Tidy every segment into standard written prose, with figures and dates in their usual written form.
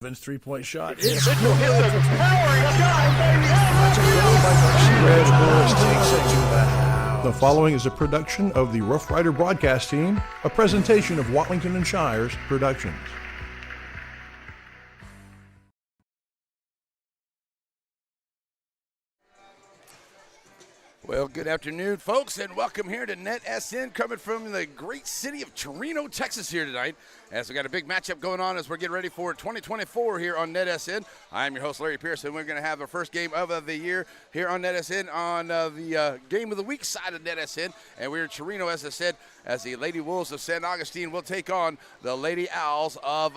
Vin's three-point shot. Mitchell hits a powering shot, baby. Takes it to the house. The following is a production of the Rough Rider broadcast team, a presentation of Watlington and Shires Productions. Well, good afternoon, folks, and welcome here to NetSN, coming from the great city of Chireno, Texas here tonight, as we got a big matchup going on as we're getting ready for 2024 here on NetSN. I am your host, Larry Pearson. We're going to have our first game of the year here on NetSN on the Game of the Week side of NetSN, and we're in Chireno, as I said, as the Lady Wolves of San Augustine will take on the Lady Owls of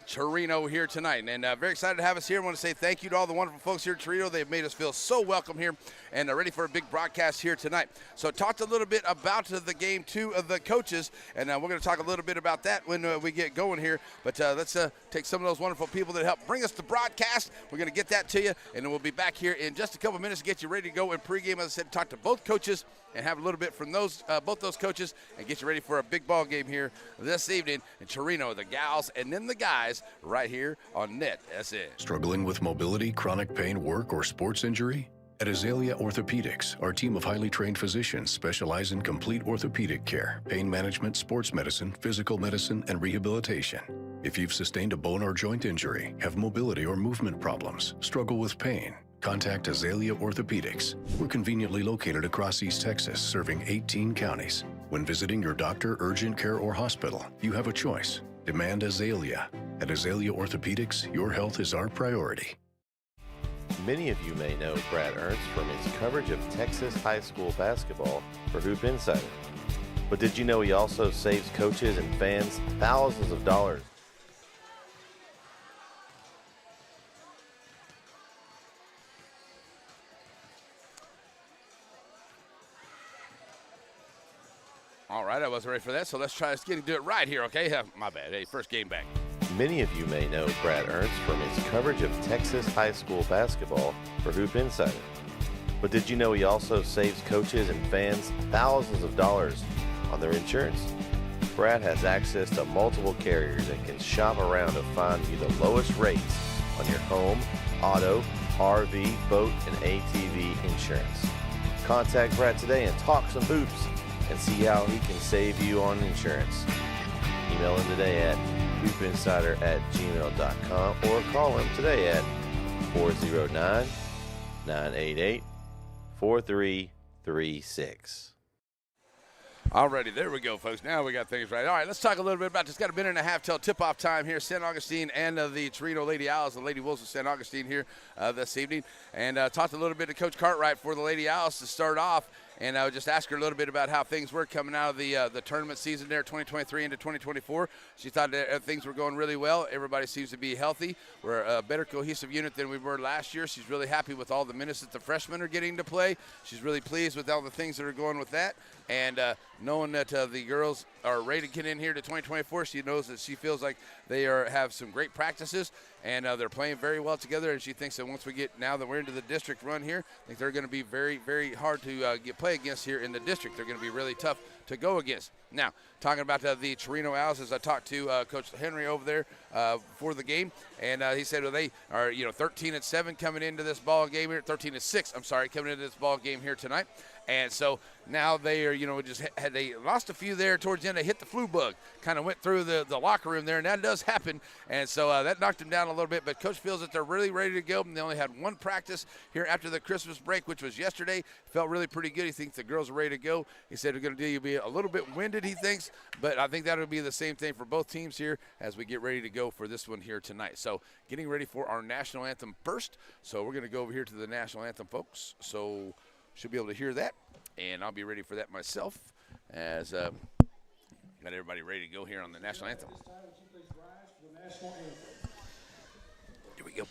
Chireno here tonight. And very excited to have us here. I want to say thank you to all the wonderful folks here at Chireno. They've made us feel so welcome here and ready for a big broadcast here tonight. So talked a little bit about the game two of the coaches, and we're going to talk a little bit about that when we get going here. But let's take some of those wonderful people that help bring us the broadcast. We're going to get that to you, and then we'll be back here in just a couple minutes to get you ready to go in pregame. As I said, talk to both coaches and have a little bit from those both those coaches and get you ready for a big ball game here this evening in Chireno, the gals and then the guys right here on NetSN. Struggling with mobility, chronic pain, work, or sports injury? At Azalea Orthopedics, our team of highly trained physicians specialize in complete orthopedic care, pain management, sports medicine, physical medicine, and rehabilitation. If you've sustained a bone or joint injury, have mobility or movement problems, struggle with pain, contact Azalea Orthopedics. We're conveniently located across East Texas, serving 18 counties. When visiting your doctor, urgent care, or hospital, you have a choice. Demand Azalea. At Azalea Orthopedics, your health is our priority. Many of you may know Brad Ernst from his coverage of Texas high school basketball for Hoop Insider. But did you know he also saves coaches and fans thousands of dollars? All right, I wasn't ready for that, so let's try to do it right here, okay? My bad. Hey, first game back. Many of you may know Brad Ernst from his coverage of Texas high school basketball for Hoop Insider. But did you know he also saves coaches and fans thousands of dollars on their insurance? Brad has access to multiple carriers and can shop around to find you the lowest rates on your home, auto, RV, boat, and ATV insurance. Contact Brad today and talk some hoops and see how he can save you on insurance. Email him today at hoopinsider@gmail.com or call him today at 409-988-4336. Alrighty, there we go, folks. Now we got things right. All right, let's talk a little bit about this. Got a minute and a half till tip-off time here. San Augustine and the Chireno Lady Owls, the Lady Wolves of San Augustine here this evening. And talked a little bit to Coach Cartwright for the Lady Owls to start off. And I would just ask her a little bit about how things were coming out of the tournament season there, 2023 into 2024. She thought that things were going really well. Everybody seems to be healthy. We're a better cohesive unit than we were last year. She's really happy with all the minutes that the freshmen are getting to play. She's really pleased with all the things that are going with that. And knowing that the girls are ready to get in here to 2024, she knows that she feels like they have some great practices, and they're playing very well together. And she thinks that once now that we're into the district run here, I think they're going to be very, very hard to play against here in the district. They're going to be really tough to go against. Now, talking about the Chireno Owls, as I talked to Coach Henry over there for the game, and he said, well, they are 13-7 coming into this ball game here, 13-6. I'm sorry, coming into this ball game here tonight. And so now they are, they lost a few there towards the end. They hit the flu bug, kind of went through the locker room there, and that does happen. And so that knocked them down a little bit. But Coach feels that they're really ready to go. And they only had one practice here after the Christmas break, which was yesterday. Felt really pretty good. He thinks the girls are ready to go. He said they're going to be a little bit winded, he thinks. But I think that'll be the same thing for both teams here as we get ready to go for this one here tonight. So getting ready for our national anthem first. So we're going to go over here to the national anthem, folks. So should be able to hear that, and I'll be ready for that myself as got everybody ready to go here on the national anthem. Here we go.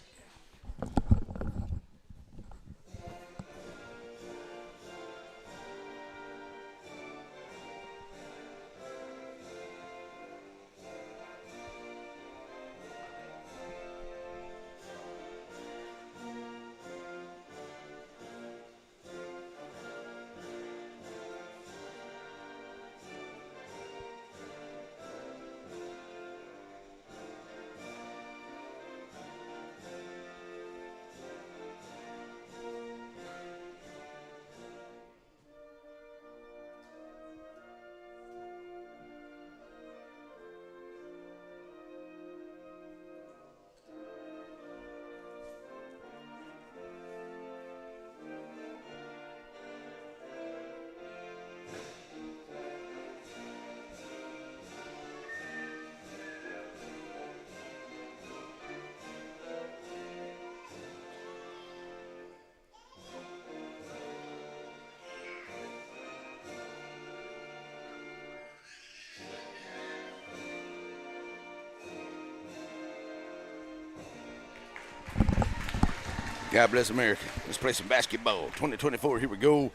God bless America. Let's play some basketball. 2024, here we go.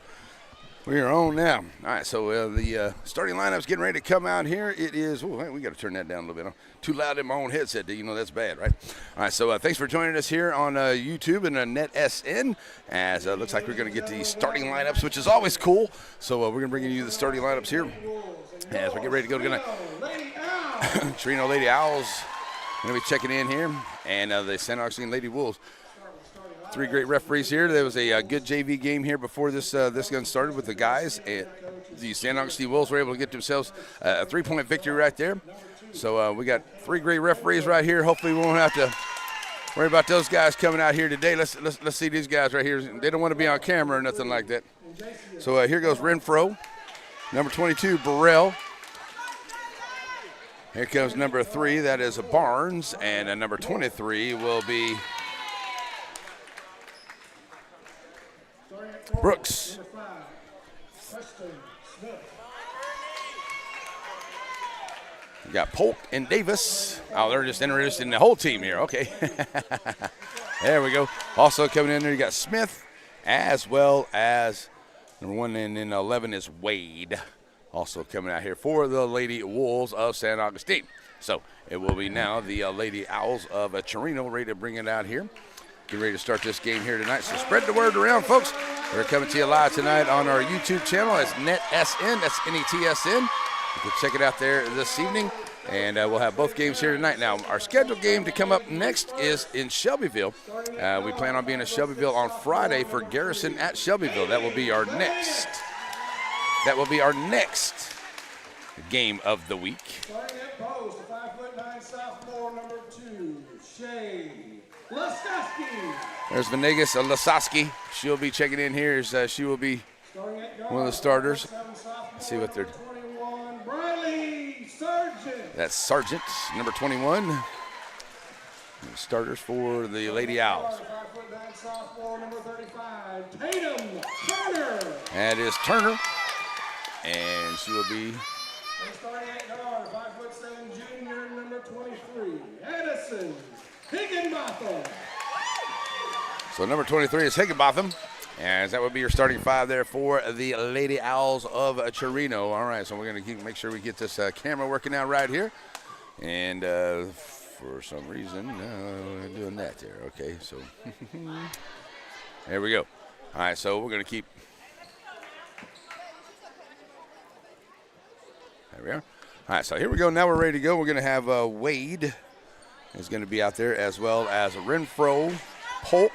We are on now. All right, so the starting lineup's getting ready to come out here. It is, we got to turn that down a little bit. Too loud in my own headset. You know that's bad, right? All right, so thanks for joining us here on YouTube and NetSN. As it looks like we're going to get the starting lineups, which is always cool. So we're going to bring you the starting lineups here as we get ready to go tonight. Chireno Lady Owls going to be checking in here, and the San Augustine Lady Wolves. Three great referees here. There was a good JV game here before this gun started with the guys. And the San Augustine Wolves were able to get themselves a 3-point victory right there. So we got three great referees right here. Hopefully we won't have to worry about those guys coming out here today. Let's see these guys right here. They don't want to be on camera or nothing like that. So here goes Renfro, number 22 Burrell. Here comes number 3. That is Barnes, and number 23 will be Brooks. We got Polk and Davis. Oh, they're just interested in the whole team here. Okay. There we go. Also coming in there, you got Smith, as well as number 1 and then 11 is Wade. Also coming out here for the Lady Wolves of San Augustine. So it will be now the Lady Owls of Chireno ready to bring it out here. Get ready to start this game here tonight. So spread the word around, folks. We're coming to you live tonight on our YouTube channel. That's NetSN. That's NETSN. You can check it out there this evening. And we'll have both games here tonight. Now, our scheduled game to come up next is in Shelbyville. We plan on being in Shelbyville on Friday for Garrison at Shelbyville. That will be our next. That will be our next game of the week. Starting at post, the 5'9" sophomore, number 2, Shay Laskoski. There's Venegas Lasoski. She'll be checking in here as she will be one of the starters. Let's see what they're. 21, Briley Sargent. That's Sargent, number 21. The starters for the Lady Owls. 5'9" sophomore, number 35, Tatum Turner. That is Turner, and she will be. And starting at guard, 5'7" junior, number 23, Edison Higginbotham. So number 23 is Higginbotham, and that would be your starting 5 there for the Lady Owls of Chireno. All right, so we're going to make sure we get this camera working out right here. And for some reason, we're doing that there. Okay, so there we go. All right, so we're going to keep. There we are. All right, so here we go. Now we're ready to go. We're going to have Wade is going to be out there, as well as Renfro, Polk,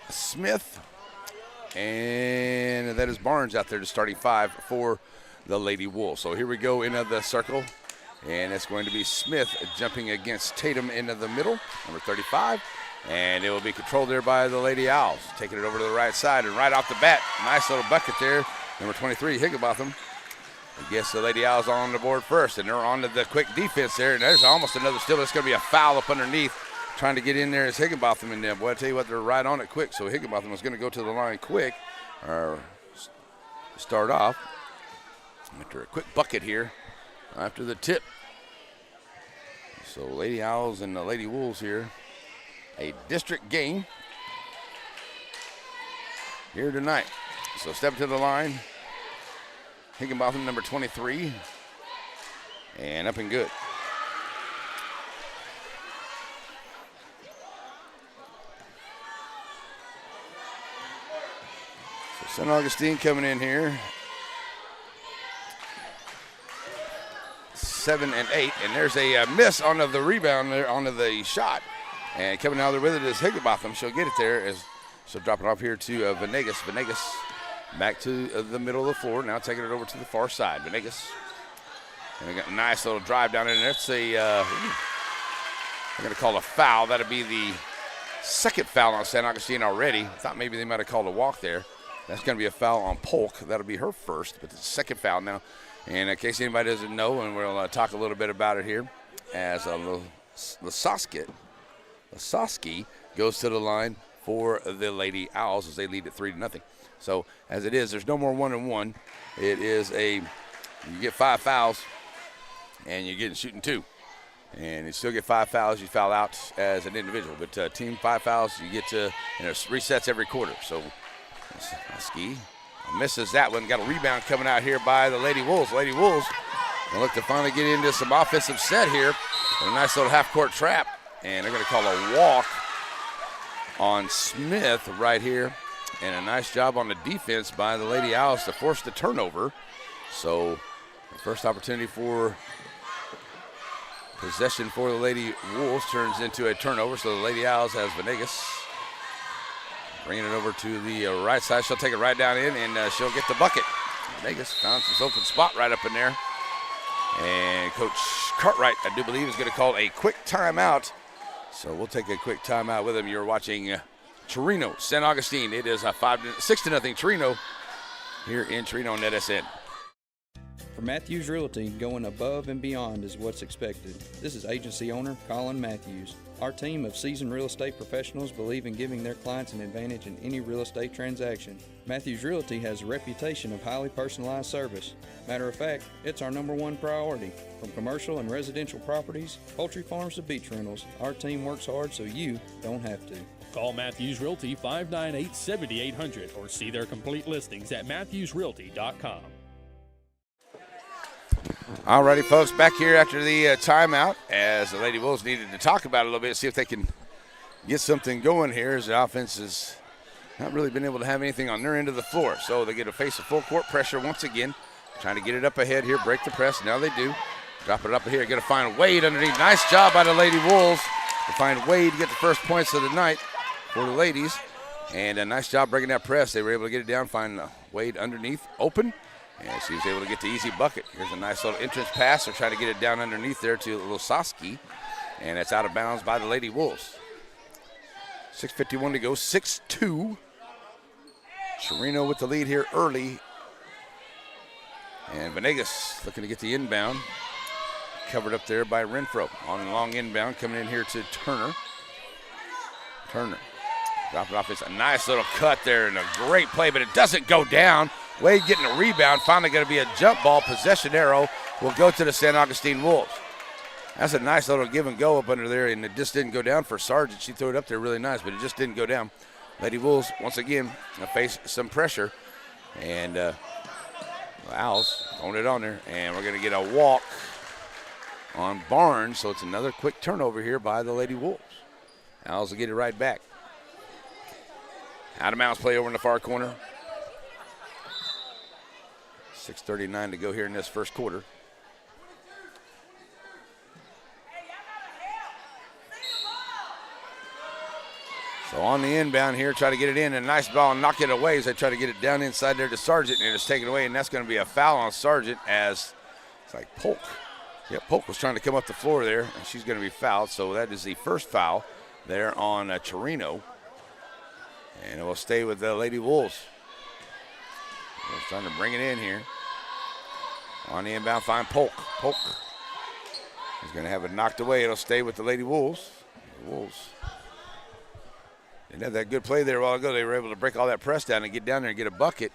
Smith, and that is Barnes out there to starting 5 for the Lady Wolves. So here we go into the circle, and it's going to be Smith jumping against Tatum into the middle, number 35, and it will be controlled there by the Lady Owls, taking it over to the right side, and right off the bat, nice little bucket there, number 23, Higginbotham. I guess the Lady Owls on the board first, and they're on to the quick defense there, and there's almost another steal. It's going to be a foul up underneath. Trying to get in there is Higginbotham, and boy, I tell you what, they're right on it quick. So Higginbotham is going to go to the line quick, or start off after a quick bucket here after the tip. So Lady Owls and the Lady Wolves here, a district game here tonight. So step to the line. Higginbotham, number 23, and up and good. So San Augustine coming in here, 7 and 8, and there's a miss on the rebound there, onto the shot, and coming out there with it is Higginbotham. She'll get it there as she'll drop it off here to Venegas. Venegas back to the middle of the floor. Now taking it over to the far side. Venegas. And they got a nice little drive down in there. It's I'm going to call a foul. That'll be the second foul on San Augustine already. I thought maybe they might have called a walk there. That's going to be a foul on Polk. That'll be her first, but it's the second foul now. And in case anybody doesn't know, and we'll talk a little bit about it here, as Lasoski goes to the line for the Lady Owls as they lead at 3-0. So as it is, there's no more 1-and-1. It is you get 5 fouls, and you're getting shooting 2. And you still get 5 fouls. You foul out as an individual. But team 5 fouls, you get to, resets every quarter. So Ski misses that one. Got a rebound coming out here by the Lady Wolves. Lady Wolves will look to finally get into some offensive set here. A nice little half-court trap. And they're going to call a walk on Smith right here. And a nice job on the defense by the Lady Owls to force the turnover. So the first opportunity for possession for the Lady Wolves turns into a turnover. So the Lady Owls has Venegas bringing it over to the right side. She'll take it right down in, and she'll get the bucket. Venegas found this open spot right up in there. And Coach Cartwright, I do believe, is going to call a quick timeout. So we'll take a quick timeout with him. You're watching Chireno, St. Augustine. It is a 6-0 Chireno here in Chireno on NetSN. For Matthews Realty, going above and beyond is what's expected. This is agency owner Colin Matthews. Our team of seasoned real estate professionals believe in giving their clients an advantage in any real estate transaction. Matthews Realty has a reputation of highly personalized service. Matter of fact, it's our #1 priority. From commercial and residential properties, poultry farms to beach rentals, our team works hard so you don't have to. Call Matthews Realty 598-7800 or see their complete listings at matthewsrealty.com. All righty, folks, back here after the timeout as the Lady Wolves needed to talk about it a little bit, see if they can get something going here as the offense has not really been able to have anything on their end of the floor. So they get to face a full court pressure once again, trying to get it up ahead here, break the press. Now they do. Drop it up here, going to find Wade underneath. Nice job by the Lady Wolves to find Wade to get the first points of the night for the ladies. And a nice job breaking that press. They were able to get it down, find Wade underneath, open. And she was able to get the easy bucket. Here's a nice little entrance pass. They're trying to get it down underneath there to Lososki. And it's out of bounds by the Lady Wolves. 6:51 to go, 6-2. Chireno with the lead here early. And Venegas looking to get the inbound. Covered up there by Renfro. On the long inbound, coming in here to Turner. Turner dropping off. It's a nice little cut there and a great play, but it doesn't go down. Wade getting a rebound, finally going to be a jump ball. Possession arrow will go to the St. Augustine Wolves. That's a nice little give and go up under there, and it just didn't go down for Sargent. She threw it up there really nice, but it just didn't go down. Lady Wolves, once again, face some pressure, and the Owls throwing it on there, and we're going to get a walk on Barnes, so it's another quick turnover here by the Lady Wolves. Owls will get it right back. Out of bounds play over in the far corner. 6:39 to go here in this first quarter. So on the inbound here, try to get it in, and a nice ball and knock it away as they try to get it down inside there to Sargent, and it's taken away, and that's going to be a foul on Sargent as it's like Polk. Yeah, Polk was trying to come up the floor there, and she's going to be fouled. So that is the first foul there on Chireno. And it will stay with the Lady Wolves. They're trying to bring it in here. On the inbound, find Polk. Polk is going to have it knocked away. It'll stay with the Lady Wolves. The Wolves didn't have that good play there a while ago. They were able to break all that press down and get down there and get a bucket.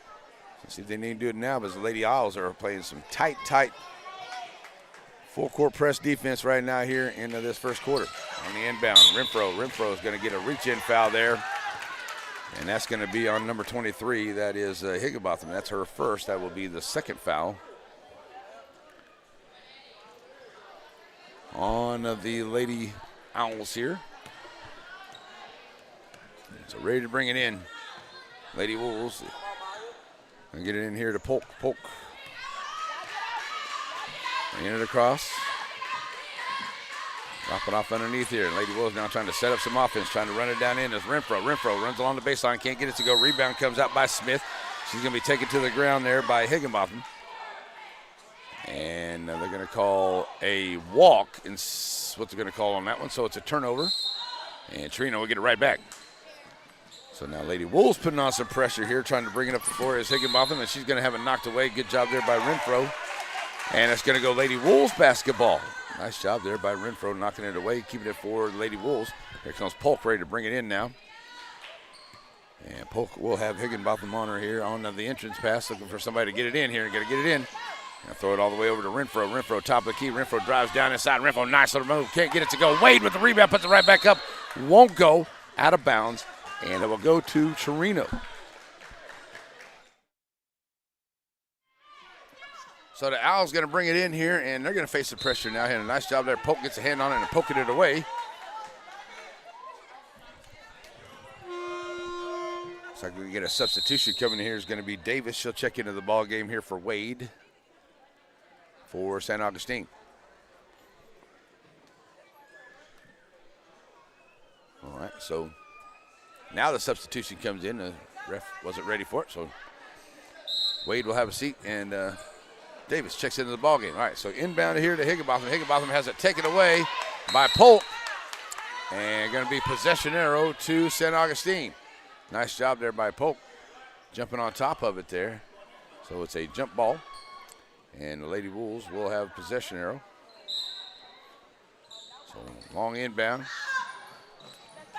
Let's see if they need to do it now, because the Lady Owls are playing some tight full court press defense right now here in this first quarter. On the inbound, Renfro is going to get a reach-in foul there. And that's going to be on number 23. That is Higginbotham. That's her first. That will be the second foul on the Lady Owls here. So ready to bring it in. Lady Wolves. And get it in here to Polk. Polk. Bring it across. Drop it off underneath here. Lady Wolves now trying to set up some offense, trying to run it down in as Renfro. Renfro runs along the baseline, can't get it to go. Rebound comes out by Smith. She's going to be taken to the ground there by Higginbotham. And they're going to call a walk, and what they're going to call on that one. So it's a turnover, and Chireno will get it right back. So now Lady Wolves putting on some pressure here, trying to bring it up the floor as Higginbotham, and she's going to have it knocked away. Good job there by Renfro. And it's going to go Lady Wolves basketball. Nice job there by Renfro, knocking it away, keeping it for Lady Wolves. Here comes Polk, ready to bring it in now. And Polk will have Higginbotham on her here on the entrance pass, looking for somebody to get it in here. Got to get it in. Now throw it all the way over to Renfro. Renfro, top of the key. Renfro drives down inside. Renfro, nice little move. Can't get it to go. Wade with the rebound, puts it right back up. Won't go. Out of bounds. And it will go to Chireno. So the Owls going to bring it in here, and they're going to face the pressure now. Had a nice job there. Polk gets a hand on it and poking it away. Looks like we get a substitution coming in here. Is going to be Davis. She'll check into the ball game here for Wade for San Augustine. All right, so now the substitution comes in. The ref wasn't ready for it, so Wade will have a seat, and Davis checks into the ball game. All right, so inbound here to Higginbotham. Higginbotham has it taken away by Polk, and going to be possession arrow to San Augustine. Nice job there by Polk, jumping on top of it there. So it's a jump ball, and the Lady Wolves will have possession arrow. So long inbound.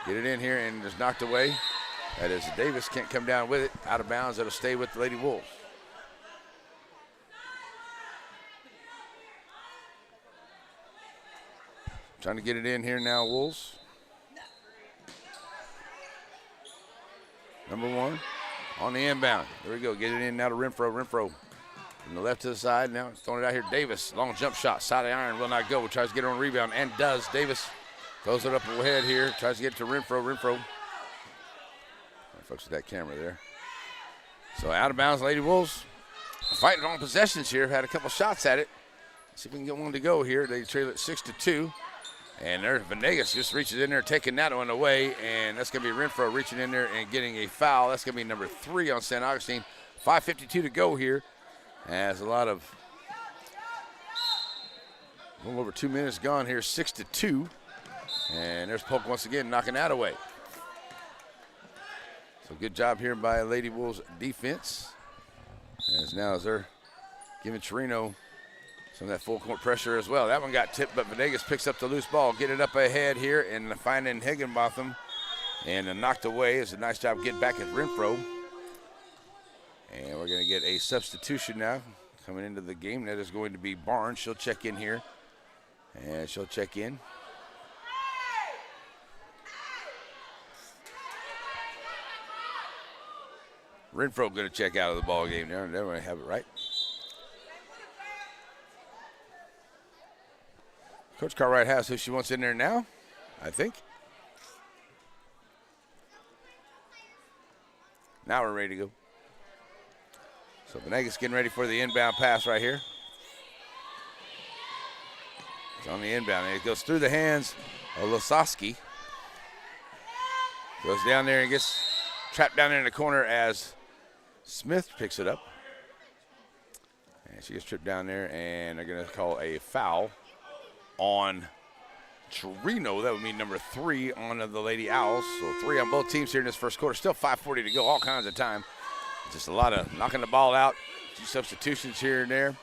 Get it in here and just knocked away. That is Davis, can't come down with it. Out of bounds, it'll stay with the Lady Wolves. Trying to get it in here now, Wolves. Number 1 on the inbound. There we go. Get it in now to Renfro. Renfro from the left to the side. Now throwing it out here. Davis, long jump shot. Side of the iron will not go. Tries to get on a rebound and does. Davis throws it up ahead here. Tries to get it to Renfro. Renfro. Folks with that camera there. So out of bounds, Lady Wolves fighting on possessions here. Had a couple shots at it. See if we can get one to go here. They trail it 6-2. And there's Venegas just reaches in there, taking that one away, and that's going to be Renfro reaching in there and getting a foul. That's going to be number 3 on San Augustine. 5:52 to go here. As a little over 2 minutes gone here, 6-2. And there's Polk once again knocking that away. So good job here by Lady Wolves defense. As they're giving Chireno some of that full court pressure as well. That one got tipped, but Venegas picks up the loose ball. Get it up ahead here and finding Higginbotham. And knocked away. It's a nice job getting back at Renfro. And we're going to get a substitution now coming into the game. That is going to be Barnes. She'll check in here. And she'll check in. Renfro going to check out of the ball game now. They're going to have it right. Coach Cartwright has who she wants in there now, I think. Now we're ready to go. So Venegas getting ready for the inbound pass right here. It's on the inbound. And it goes through the hands of Losowski. Goes down there and gets trapped down there in the corner as Smith picks it up. And she gets tripped down there, and they're going to call a foul on Chireno. That would mean number 3 on the Lady Owls. So 3 on both teams here in this first quarter. Still 5:40 to go, all kinds of time. Just a lot of knocking the ball out. 2 substitutions here and there.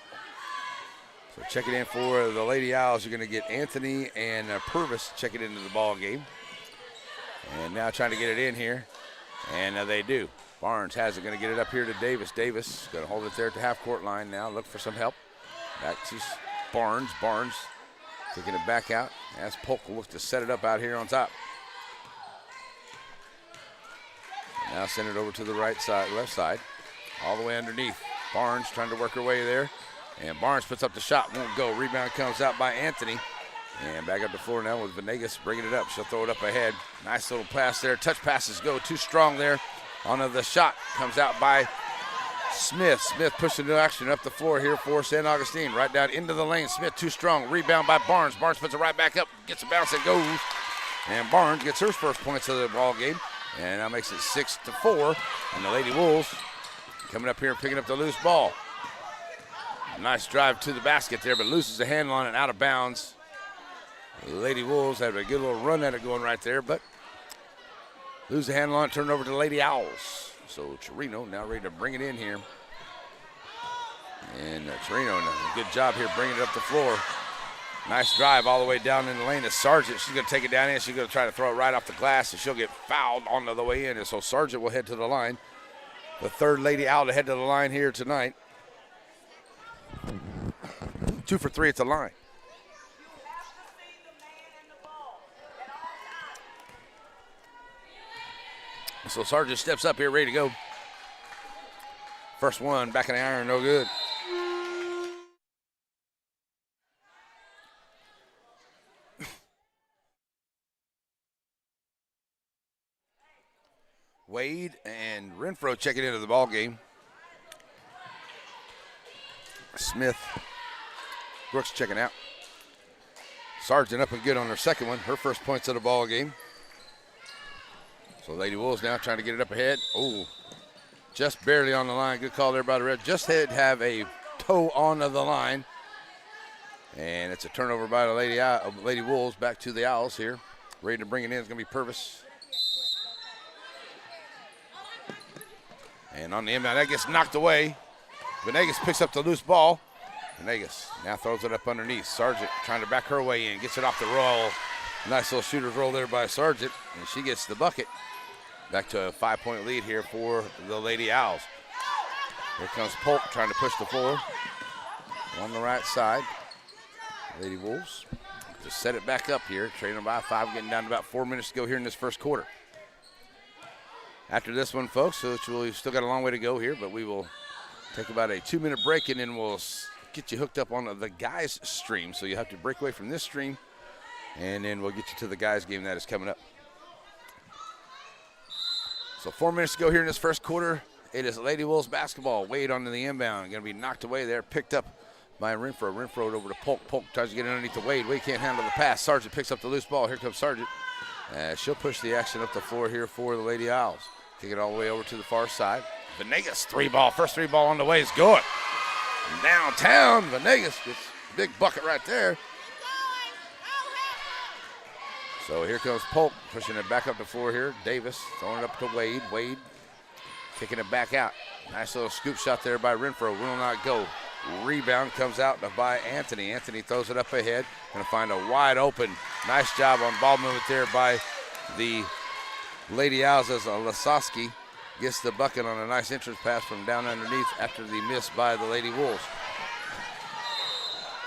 So checking in for the Lady Owls, you're going to get Anthony and Purvis checking into the ball game. And now trying to get it in here. And they do. Barnes has it, going to get it up here to Davis. Davis going to hold it there at the half-court line now. Look for some help. Back to Barnes. Barnes taking it back out as Polk looks to set it up out here on top. Now send it over to the right side, left side, all the way underneath. Barnes trying to work her way there. And Barnes puts up the shot, won't go. Rebound comes out by Anthony. And back up the floor now with Venegas bringing it up. She'll throw it up ahead. Nice little pass there. Touch passes go too strong there. On the shot comes out by Smith. Smith pushing the action up the floor here for San Augustine. Right down into the lane. Smith too strong. Rebound by Barnes. Barnes puts it right back up. Gets a bounce and goes. And Barnes gets her first points of the ball game. And now makes it 6-4. And the Lady Wolves coming up here and picking up the loose ball. Nice drive to the basket there, but loses the handle on it out of bounds. The Lady Wolves have a good little run at it going right there, but lose the handle on it, turn it over to the Lady Owls. So Chireno now ready to bring it in here. And Chireno, a good job here bringing it up the floor. Nice drive all the way down in the lane to Sargent. She's going to take it down in. She's going to try to throw it right off the glass, and she'll get fouled on the way in. And so Sargent will head to the line. The third Lady Owl to head to the line here tonight. 2 for 3 at the line. So Sargent steps up here, ready to go. First one, back in the iron, no good. Wade and Renfro checking into the ball game. Smith, Brooks checking out. Sargent up and good on her second one. Her first points of the ball game. So Lady Wolves now trying to get it up ahead. Oh, just barely on the line. Good call there by the ref. Just had to have a toe on the line. And it's a turnover by the Lady Wolves. Back to the Owls here. Ready to bring it in is going to be Purvis. And on the inbound, that gets knocked away. Venegas picks up the loose ball. Venegas now throws it up underneath. Sargent trying to back her way in. Gets it off the roll. Nice little shooter's roll there by Sargent. And she gets the bucket. Back to a 5-point lead here for the Lady Owls. Here comes Polk trying to push the floor. On the right side. Lady Wolves just set it back up here. Trailing by 5, getting down to about 4 minutes to go here in this first quarter. After this one, folks, which we've still got a long way to go here, but we will take about a 2-minute break, and then we'll get you hooked up on the guys' stream. So you have to break away from this stream, and then we'll get you to the guys' game that is coming up. So 4 minutes to go here in this first quarter. It is Lady Wolves basketball. Wade onto the inbound. Going to be knocked away there. Picked up by Renfro. Renfro over to Polk. Polk tries to get it underneath the Wade. Wade can't handle the pass. Sargent picks up the loose ball. Here comes Sargent. She'll push the action up the floor here for the Lady Owls. Take it all the way over to the far side. Venegas, 3-ball. First 3-ball on the way is good. Downtown, Venegas gets a big bucket right there. So here comes Polk pushing it back up the floor here. Davis throwing it up to Wade. Wade kicking it back out. Nice little scoop shot there by Renfro. Will not go. Rebound comes out by Anthony. Anthony throws it up ahead. Going to find a wide open. Nice job on ball movement there by the Lady Owls as Lasowski gets the bucket on a nice entrance pass from down underneath after the miss by the Lady Wolves.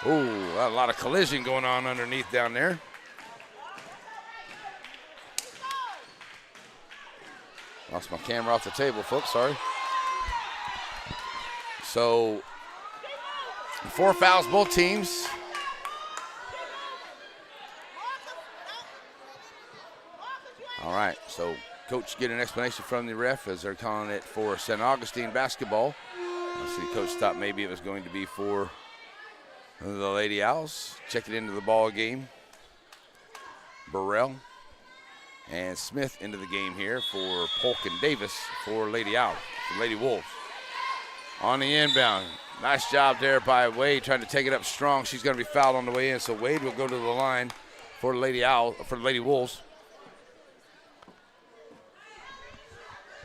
Ooh, a lot of collision going on underneath down there. Lost my camera off the table, folks, sorry. So, 4 fouls, both teams. All right, so coach get an explanation from the ref as they're calling it for St. Augustine basketball. I see coach thought maybe it was going to be for the Lady Owls. Check it into the ball game. Burrell and Smith into the game here for Polk and Davis for Lady Owls, for Lady Wolves. On the inbound, nice job there by Wade trying to take it up strong. She's going to be fouled on the way in, so Wade will go to the line for Lady Wolves.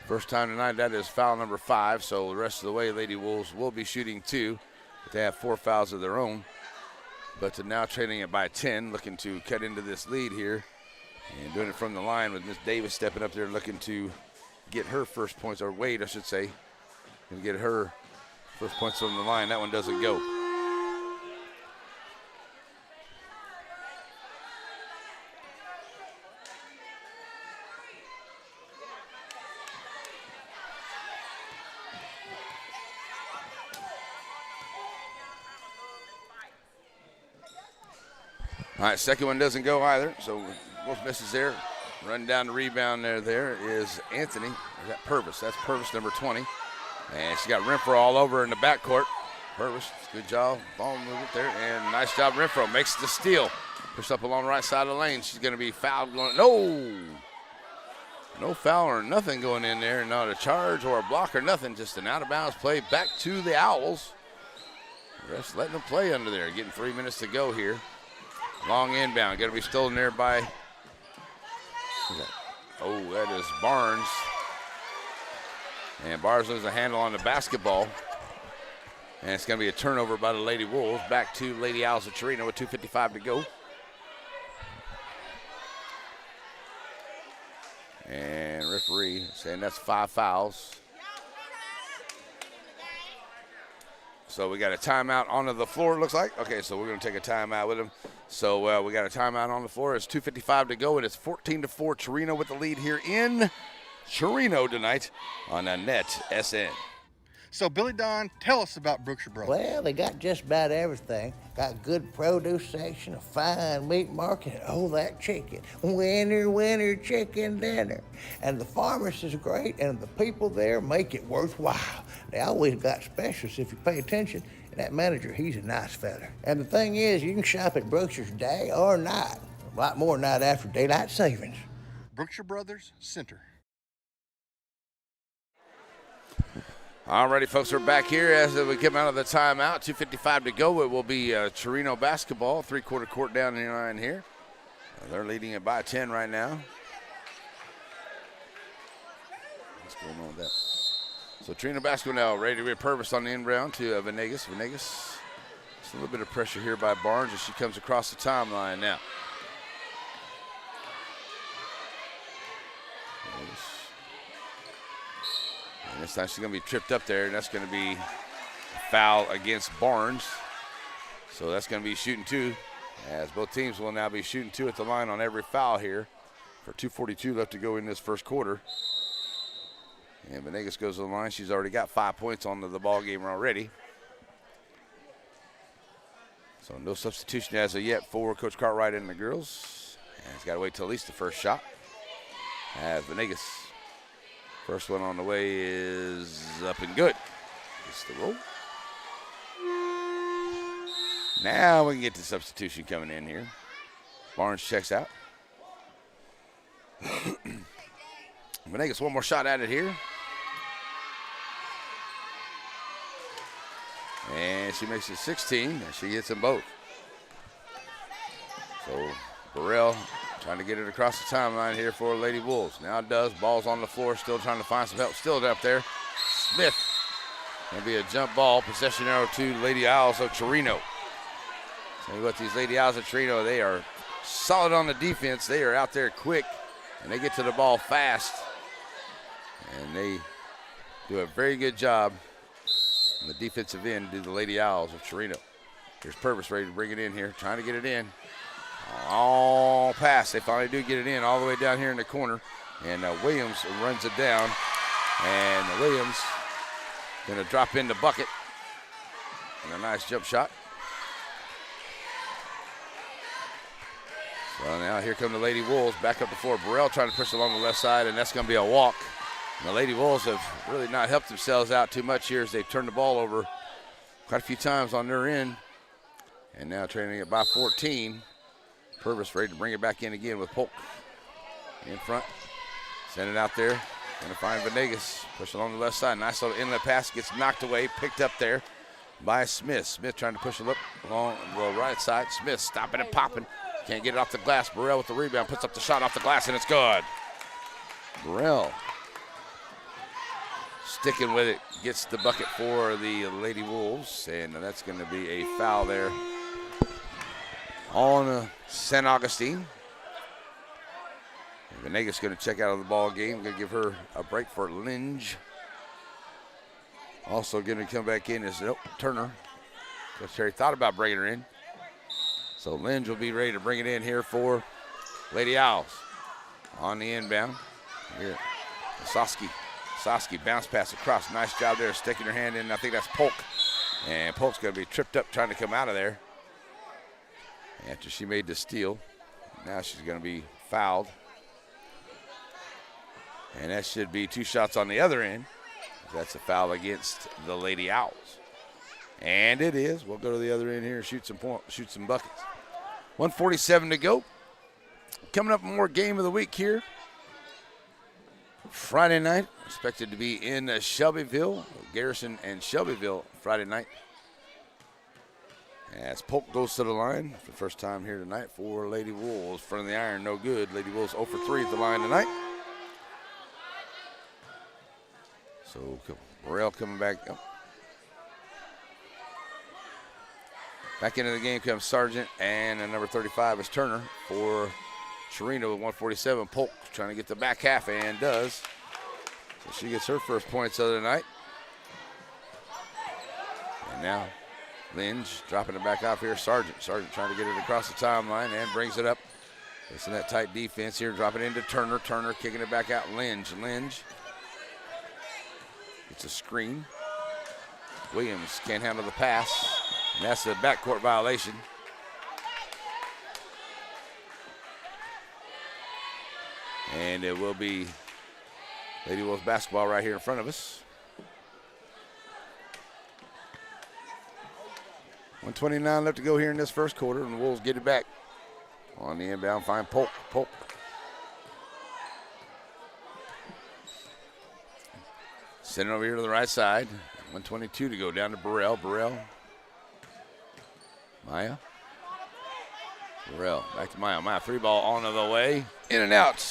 First time tonight, that is foul number 5, so the rest of the way, Lady Wolves will be shooting 2. But they have 4 fouls of their own. But to now trailing it by 10, looking to cut into this lead here. And doing it from the line with Miss Davis stepping up there looking to get her first points, or Wade, I should say, and get her first points from the line. That one doesn't go. All right, second one doesn't go either, so both misses there. Run down the rebound there is Anthony. Is that Purvis? That's Purvis, number 20. And she's got Renfro all over in the backcourt. Purvis, good job. Ball movement there, and nice job. Renfro makes the steal. Pushed up along the right side of the lane. She's going to be fouled. No foul or nothing going in there. Not a charge or a block or nothing. Just an out-of-bounds play back to the Owls. Refs letting them play under there. Getting 3 minutes to go here. Long inbound. Got to be stolen there by, that is Barnes. And Barnes loses a handle on the basketball. And it's going to be a turnover by the Lady Wolves. Back to Lady Owls of Chireno with 2:55 to go. And referee saying that's 5 fouls. So we got a timeout onto the floor, it looks like. Okay, so we're going to take a timeout with them. So we got a timeout on the floor. It's 2:55 to go, and it's 14-4. Chireno with the lead here in Chireno tonight on the Net SN. So, Billy Don, tell us about Brookshire Brothers. Well, they got just about everything. Got good produce section, a fine meat market, and oh, that chicken. Winner, chicken dinner. And the pharmacist is great, and the people there make it worthwhile. They always got specials if you pay attention. And that manager, he's a nice fella. And the thing is, you can shop at Brookshire's day or night. A lot more night after daylight savings. Brookshire Brothers Center. Alrighty, folks, we're back here as we come out of the timeout. 2:55 to go. It will be Chireno basketball, three-quarter court down the line here. They're leading it by 10 right now. What's going on with that? So Chireno basketball now ready to repurpose on the inbound to Venegas. Venegas, just a little bit of pressure here by Barnes as she comes across the timeline now. Venegas. And this time she's going to be tripped up there, and that's going to be a foul against Barnes. So that's going to be shooting two, as both teams will now be shooting two at the line on every foul here for 2:42 left to go in this first quarter. And Venegas goes to the line. She's already got 5 points on the ball game already. So no substitution as of yet for Coach Cartwright and the girls. And he's got to wait till at least the first shot. As Venegas. First one on the way is up and good. Gets the roll. Now we can get the substitution coming in here. Barnes checks out. Venegas one more shot at it here. And she makes it 16, and she hits them both. So Burrell trying to get it across the timeline here for Lady Wolves. Now it does. Ball's on the floor. Still trying to find some help. Still up there. Smith. Going to be a jump ball. Possession arrow to Lady Owls of Chireno. Tell you what, these Lady Owls of Chireno, they are solid on the defense. They are out there quick, and they get to the ball fast. And they do a very good job on the defensive end, do the Lady Owls of Chireno. Here's Purvis ready to bring it in here. Trying to get it in. All pass. They finally do get it in all the way down here in the corner. And Williams runs it down. And Williams going to drop in the bucket. And a nice jump shot. So now here come the Lady Wolves back up the floor. Burrell trying to push along the left side, and that's going to be a walk. And the Lady Wolves have really not helped themselves out too much here as they've turned the ball over quite a few times on their end. And now trailing it by 14. Purvis ready to bring it back in again with Polk in front. Send it out there. Going to find Venegas. Push along the left side. Nice little inlet pass. Gets knocked away. Picked up there by Smith. Smith trying to push it up along the right side. Smith stopping and popping. Can't get it off the glass. Burrell with the rebound. Puts up the shot off the glass, and it's good. Burrell sticking with it. Gets the bucket for the Lady Wolves. And that's going to be a foul there on St. Augustine. Venegas going to check out of the ball game. Going to give her a break for Linge. Also going to come back in is Turner. Coach Terry thought about bringing her in. So Linge will be ready to bring it in here for Lady Owls. On the inbound. Here, Soski bounce pass across. Nice job there, sticking her hand in. I think that's Polk. And Polk's going to be tripped up trying to come out of there after she made the steal. Now she's going to be fouled. And that should be 2 shots on the other end. That's a foul against the Lady Owls. And it is. We'll go to the other end here and shoot some buckets. 1:47 to go. Coming up, more game of the week here. Friday night, expected to be in Shelbyville. Garrison and Shelbyville Friday night. As Polk goes to the line for the first time here tonight for Lady Wolves. Front of the iron, no good. Lady Wolves 0 for 3 at the line tonight. So Burrell coming back up. Back into the game comes Sargent, and number 35 is Turner for Chireno with 1:47. Polk trying to get the back half, and does. So she gets her first points of the night. And And now Lynch dropping it back off here. Sargent trying to get it across the timeline and brings it up. It's in that tight defense here. Dropping it into Turner. Turner kicking it back out. Lynch. It's a screen. Williams can't handle the pass. And that's a backcourt violation. And it will be Lady Wolves basketball right here in front of us. 1:29 left to go here in this first quarter, and the Wolves get it back. On the inbound, find Polk. Send it over here to the right side. 1:22 to go, down to Burrell. Maya. Burrell, back to Maya. Maya, 3-ball on the way. In and out.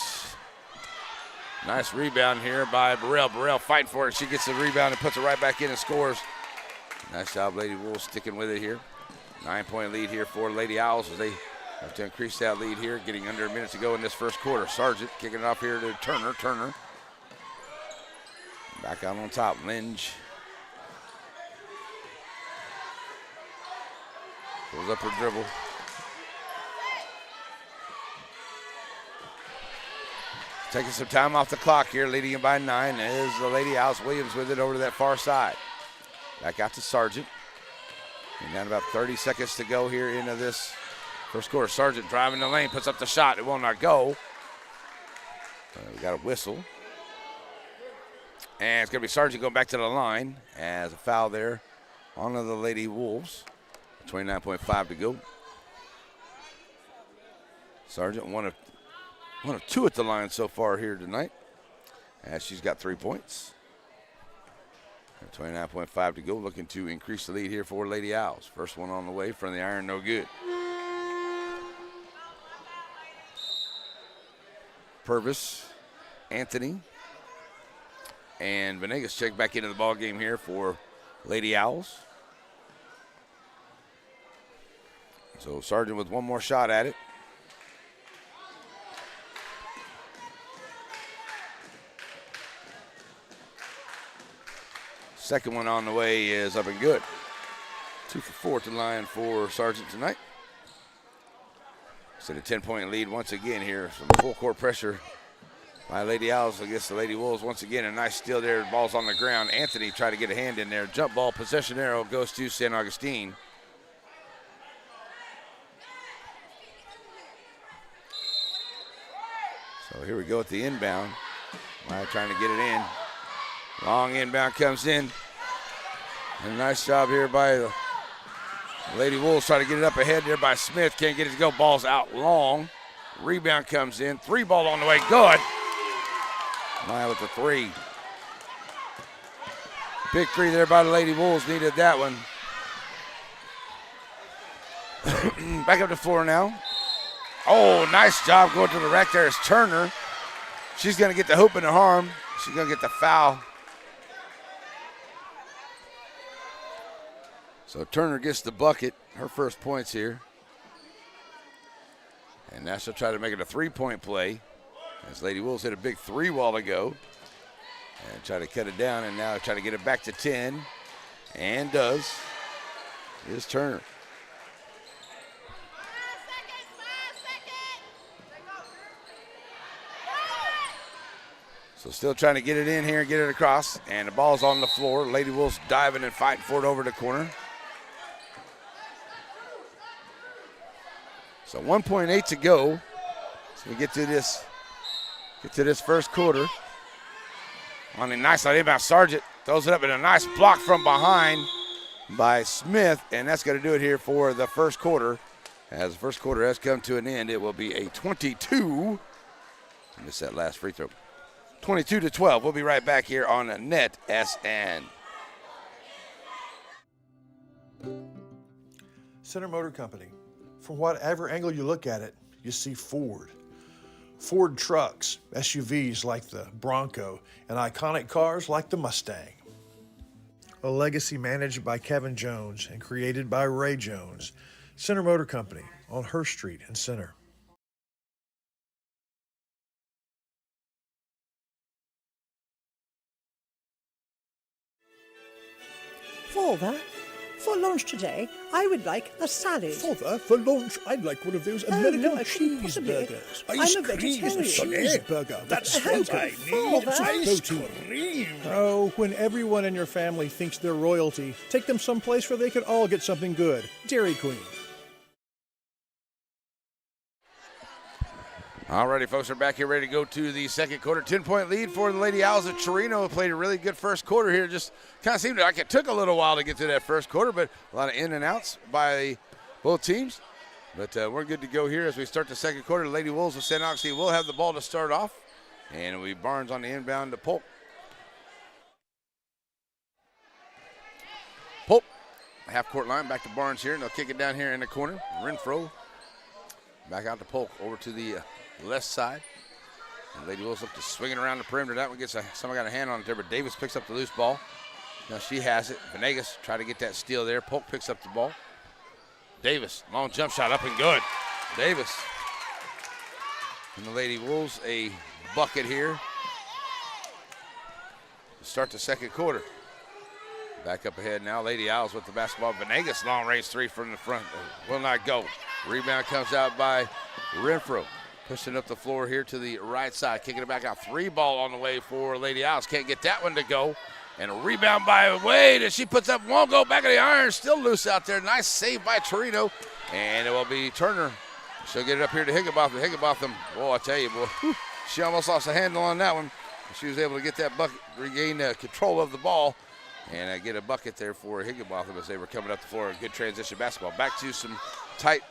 Nice rebound here by Burrell. Burrell fighting for it. She gets the rebound and puts it right back in and scores. Nice job, Lady Wolves, sticking with it here. 9-point lead here for Lady Owls as they have to increase that lead here, getting under a minute to go in this first quarter. Sargent kicking it off here to Turner. Back out on top, Lynch. Pulls up her dribble. Taking some time off the clock here, leading it by 9 is the Lady Owls. Williams with it over to that far side. Back out to Sargent. And down about 30 seconds to go here into this first quarter. Sargent driving the lane, puts up the shot. It will not go. We got a whistle. And it's going to be Sargent going back to the line as a foul there on the Lady Wolves. 29.5 to go. Sargent one of two at the line so far here tonight, as she's got 3 points. 29.5 to go, looking to increase the lead here for Lady Owls. First one on the way from the iron, no good. Purvis, Anthony, and Venegas check back into the ball game here for Lady Owls. So Sargent with one more shot at it. Second one on the way is up and good. 2 for 4 at the line for Sargent tonight. So the 10-point lead once again here. Some full court pressure by Lady Owls against the Lady Wolves. Once again, a nice steal there. Ball's on the ground. Anthony tried to get a hand in there. Jump ball, possession arrow goes to San Augustine. So here we go at the inbound. Maya trying to get it in. Long inbound comes in. And a nice job here by the Lady Wolves trying to get it up ahead there by Smith. Can't get it to go. Ball's out long. Rebound comes in. 3-ball on the way. Good. Maya with the 3. Big 3 there by the Lady Wolves. Needed that one. Back up the floor now. Oh, nice job going to the rack there is Turner. She's going to get the hoop and the harm. She's going to get the foul. So Turner gets the bucket, her first points here. And now she'll try to make it a 3-point play. As Lady Wolves hit a big 3 while ago. And try to cut it down, and now try to get it back to 10. And does. Is Turner. So still trying to get it in here and get it across. And the ball's on the floor. Lady Wolves diving and fighting for it over the corner. So 1.8 to go. So we get to this first quarter. On a nice inbound, Sargent throws it up in a nice block from behind by Smith. And that's going to do it here for the first quarter. As the first quarter has come to an end, it will be a 22. I missed that last free throw. 22-12. We'll be right back here on Net SN. Center Motor Company. From whatever angle you look at it, you see Ford. Ford trucks, SUVs like the Bronco, and iconic cars like the Mustang. A legacy managed by Kevin Jones and created by Ray Jones. Center Motor Company on Hurst Street in Center. Father, For lunch today, I would like a salad. Father, for lunch, I'd like one of those American no, I couldn't possibly. cheeseburgers. I'm Ice a cream vegetarian. cheeseburger. That's what I need. Father. Ice cream. Oh, when everyone in your family thinks they're royalty, take them someplace where they can all get something good. Dairy Queen. Alrighty, folks, we're back here ready to go to the second quarter. 10-point lead for the Lady Owls of Chireno. Played a really good first quarter here. Just kind of seemed like it took a little while to get to that first quarter, but a lot of in and outs by both teams. But we're good to go here as we start the second quarter. The Lady Wolves of St. Augustine will have the ball to start off. And it'll be Barnes on the inbound to Polk. Polk, half-court line, back to Barnes here, and they'll kick it down here in the corner. Renfro back out to Polk, over to the left side. And Lady Wolves look to swing it around the perimeter. That one gets someone got a hand on it there, but Davis picks up the loose ball. Now she has it. Venegas try to get that steal there. Polk picks up the ball. Davis, long jump shot up and good. Davis. And the Lady Wolves a bucket here to start the second quarter. Back up ahead now. Lady Owls with the basketball. Venegas long range three from the front. Will not go. Rebound comes out by Renfro. Pushing up the floor here to the right side. Kicking it back out. Three ball on the way for Lady Owls. Can't get that one to go. And a rebound by Wade as she puts up, won't go back of the iron. Still loose out there. Nice save by Chireno. And it will be Turner. She'll get it up here to Higginbotham. Higginbotham, boy, I tell you, boy, whew, she almost lost a handle on that one. She was able to get that bucket, regain control of the ball, and get a bucket there for Higginbotham as they were coming up the floor. Good transition basketball. Back to some tight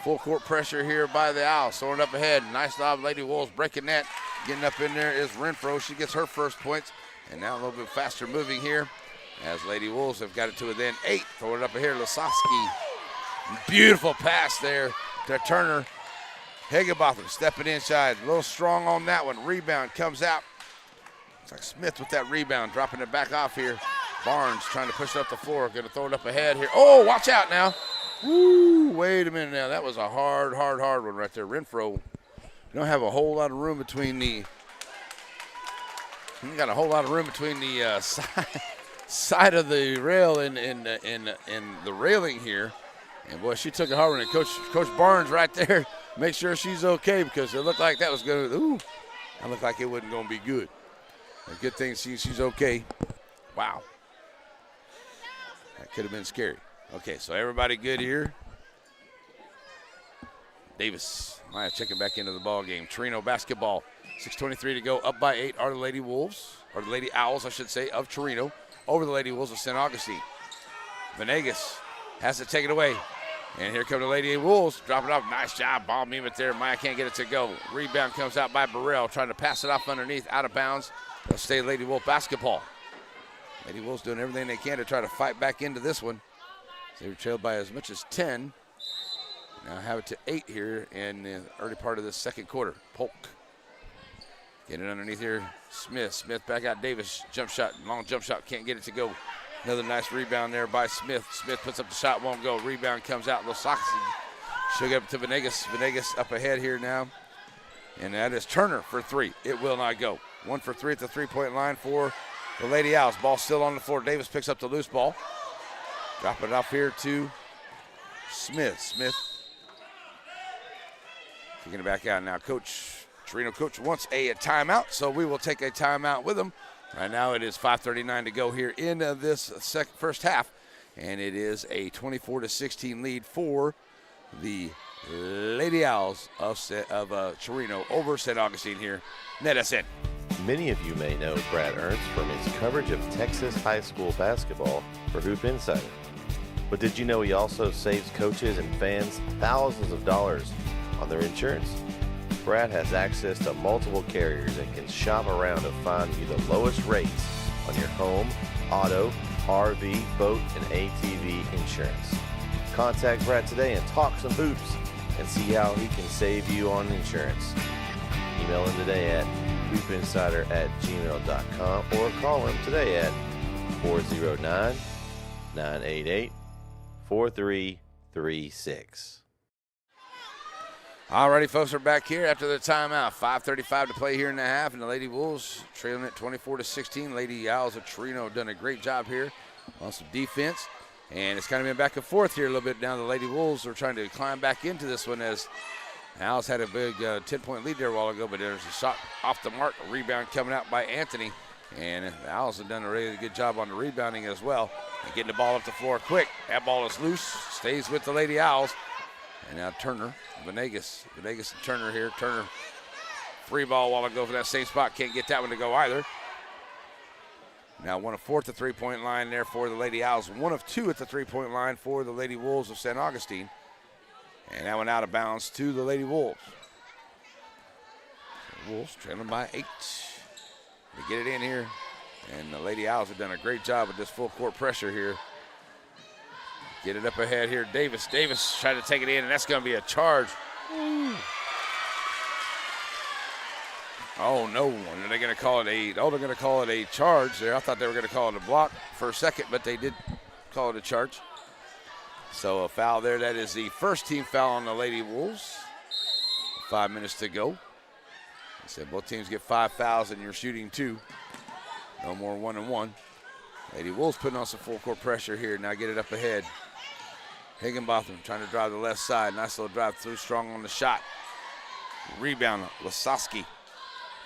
full court pressure here by the Owls. Throwing up ahead. Nice job, Lady Wolves breaking that. Getting up in there is Renfro. She gets her first points. And now a little bit faster moving here as Lady Wolves have got it to within 8. Throwing it up here, Lasowski. Beautiful pass there to Turner. Higginbotham stepping inside. A little strong on that one. Rebound comes out. It's like Smith with that rebound. Dropping it back off here. Barnes trying to push it up the floor. Going to throw it up ahead here. Oh, watch out now. Woo, wait a minute now. That was a hard one right there. Renfro, you don't have a whole lot of room between the side of the rail and the railing here. And boy, she took it hard. And Coach Barnes right there, make sure she's okay because it looked like that was going to, that looked like it wasn't going to be good. A good thing she's okay. Wow. That could have been scary. Okay, so everybody good here. Davis might have checking back into the ball game. Chireno basketball. 6:23 to go. Up by 8 are the Lady Wolves, or the Lady Owls, I should say, of Chireno, over the Lady Wolves of St. Augustine. Venegas has to take it away. And here come the Lady Wolves. Drop it off. Nice job. Ball movement there. Maya can't get it to go. Rebound comes out by Burrell, trying to pass it off underneath, out of bounds. They'll stay Lady Wolf basketball. Lady Wolves doing everything they can to try to fight back into this one. They were trailed by as much as 10. Now have it to 8 here in the early part of the second quarter. Polk. Get it underneath here. Smith back out. Davis, jump shot, long jump shot, can't get it to go. Another nice rebound there by Smith. Smith puts up the shot, won't go. Rebound comes out. Lasowski. She'll get up to Venegas. Venegas up ahead here now. And that is Turner for 3. It will not go. 1 for 3 at the three-point line for the Lady Owls. Ball still on the floor. Davis picks up the loose ball. Drop it off here to Smith. Smith kicking it back out now. Chireno coach wants a timeout, so we will take a timeout with him. Right now it is 5:39 to go here in this first half, and it is a 24-16 lead for the Lady Owls of Chireno over St. Augustine here. Net SN. Many of you may know Brad Ernst from his coverage of Texas high school basketball for Hoop Insider. But did you know he also saves coaches and fans thousands of dollars on their insurance? Brad has access to multiple carriers and can shop around to find you the lowest rates on your home, auto, RV, boat, and ATV insurance. Contact Brad today and talk some hoops and see how he can save you on insurance. Email him today at hoopinsider@gmail.com or call him today at 409-988-4336. Alrighty, folks, we're back here after the timeout. 5:35 to play here in the half, and the Lady Wolves trailing it 24-16. Lady Owls of Chireno have done a great job here on some defense. And it's kind of been back and forth here a little bit now. The Lady Wolves are trying to climb back into this one as Owls had a big 10-point lead there a while ago, but there's a shot off the mark, a rebound coming out by Anthony. And the Owls have done a really good job on the rebounding as well. And getting the ball up the floor quick. That ball is loose, stays with the Lady Owls. And now Turner, Venegas and Turner here. Turner, free ball while I go for that same spot. Can't get that one to go either. Now 1 of 4 at the three-point line there for the Lady Owls. 1 of 2 at the three-point line for the Lady Wolves of St. Augustine. And that one out of bounds to the Lady Wolves. So Wolves trailing by 8. They get it in here. And the Lady Owls have done a great job with this full court pressure here. Get it up ahead here. Davis trying to take it in, and that's going to be a charge. Ooh. Oh, no. Are they going to call it a – they're going to call it a charge there. I thought they were going to call it a block for a second, but they did call it a charge. So a foul there. That is the first team foul on the Lady Wolves. 5 minutes to go. I said both teams get 5 fouls, and you're shooting 2. No more 1-and-1. Lady Wolves putting on some full court pressure here. Now get it up ahead. Higginbotham trying to drive the left side. Nice little drive through, strong on the shot. Rebound, Lasowski.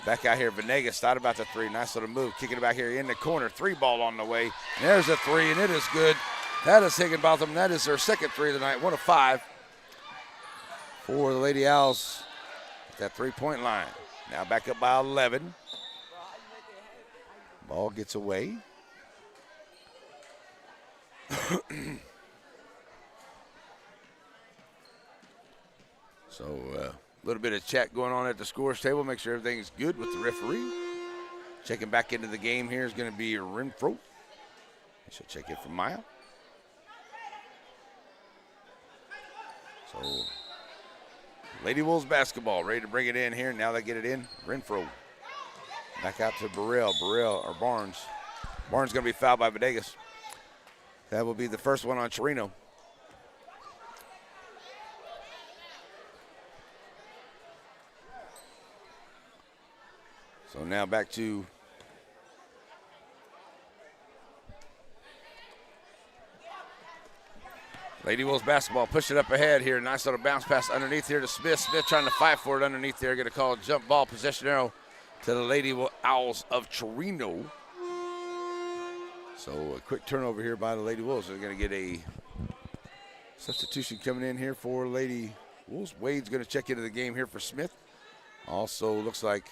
Back out here, Venegas thought about the 3. Nice little move, kicking it back here in the corner. 3 ball on the way. And there's a 3, and it is good. That is Higginbotham. That is their second 3 of the night. 1 of 5 for the Lady Owls at that 3-point line. Now back up by 11. Ball gets away. So a little bit of chat going on at the scores table. Make sure everything's good with the referee. Checking back into the game here is going to be Renfro. She'll check in from Maya. So Lady Wolves basketball ready to bring it in here. Now they get it in. Renfro. Back out to Barnes. Barnes going to be fouled by Venegas. That will be the first one on Chireno. So now back to Lady Wolves basketball. Push it up ahead here. Nice little bounce pass underneath here to Smith. Smith trying to fight for it underneath there. Going to call a jump ball possession arrow to the Lady Owls of Chireno. So a quick turnover here by the Lady Wolves. They're going to get a substitution coming in here for Lady Wolves. Wade's going to check into the game here for Smith. Also looks like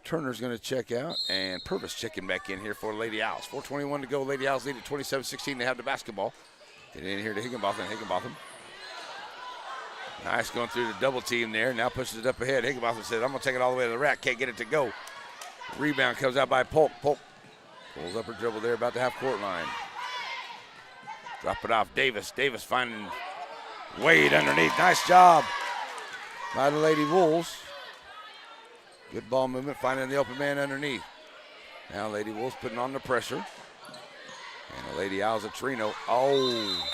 Turner's going to check out, and Purvis checking back in here for Lady Owls. 4:21 to go. Lady Owls lead at 27-16. They have the basketball. Get in here to Higginbotham. Nice going through the double team there. Now pushes it up ahead. Higginbotham says, I'm going to take it all the way to the rack. Can't get it to go. Rebound comes out by Polk. Polk pulls up her dribble there about the half-court line. Drop it off. Davis finding Wade underneath. Nice job by the Lady Wolves. Good ball movement, finding the open man underneath. Now Lady Wolves putting on the pressure. And the Lady Owls of Chireno. Oh,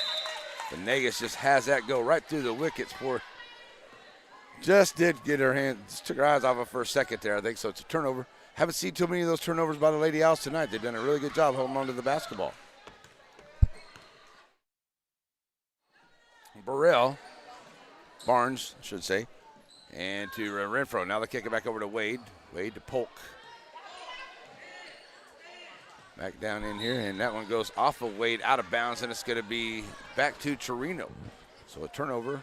Venegas just has that go right through the wickets. Just did get her hands, took her eyes off it for a second there, I think. So it's a turnover. Haven't seen too many of those turnovers by the Lady Owls tonight. They've done a really good job holding on to the basketball. Barnes, I should say. And to Renfro. Now they kick it back over to Wade. Wade to Polk. Back down in here, and that one goes off of Wade, out of bounds, and it's going to be back to Chireno. So a turnover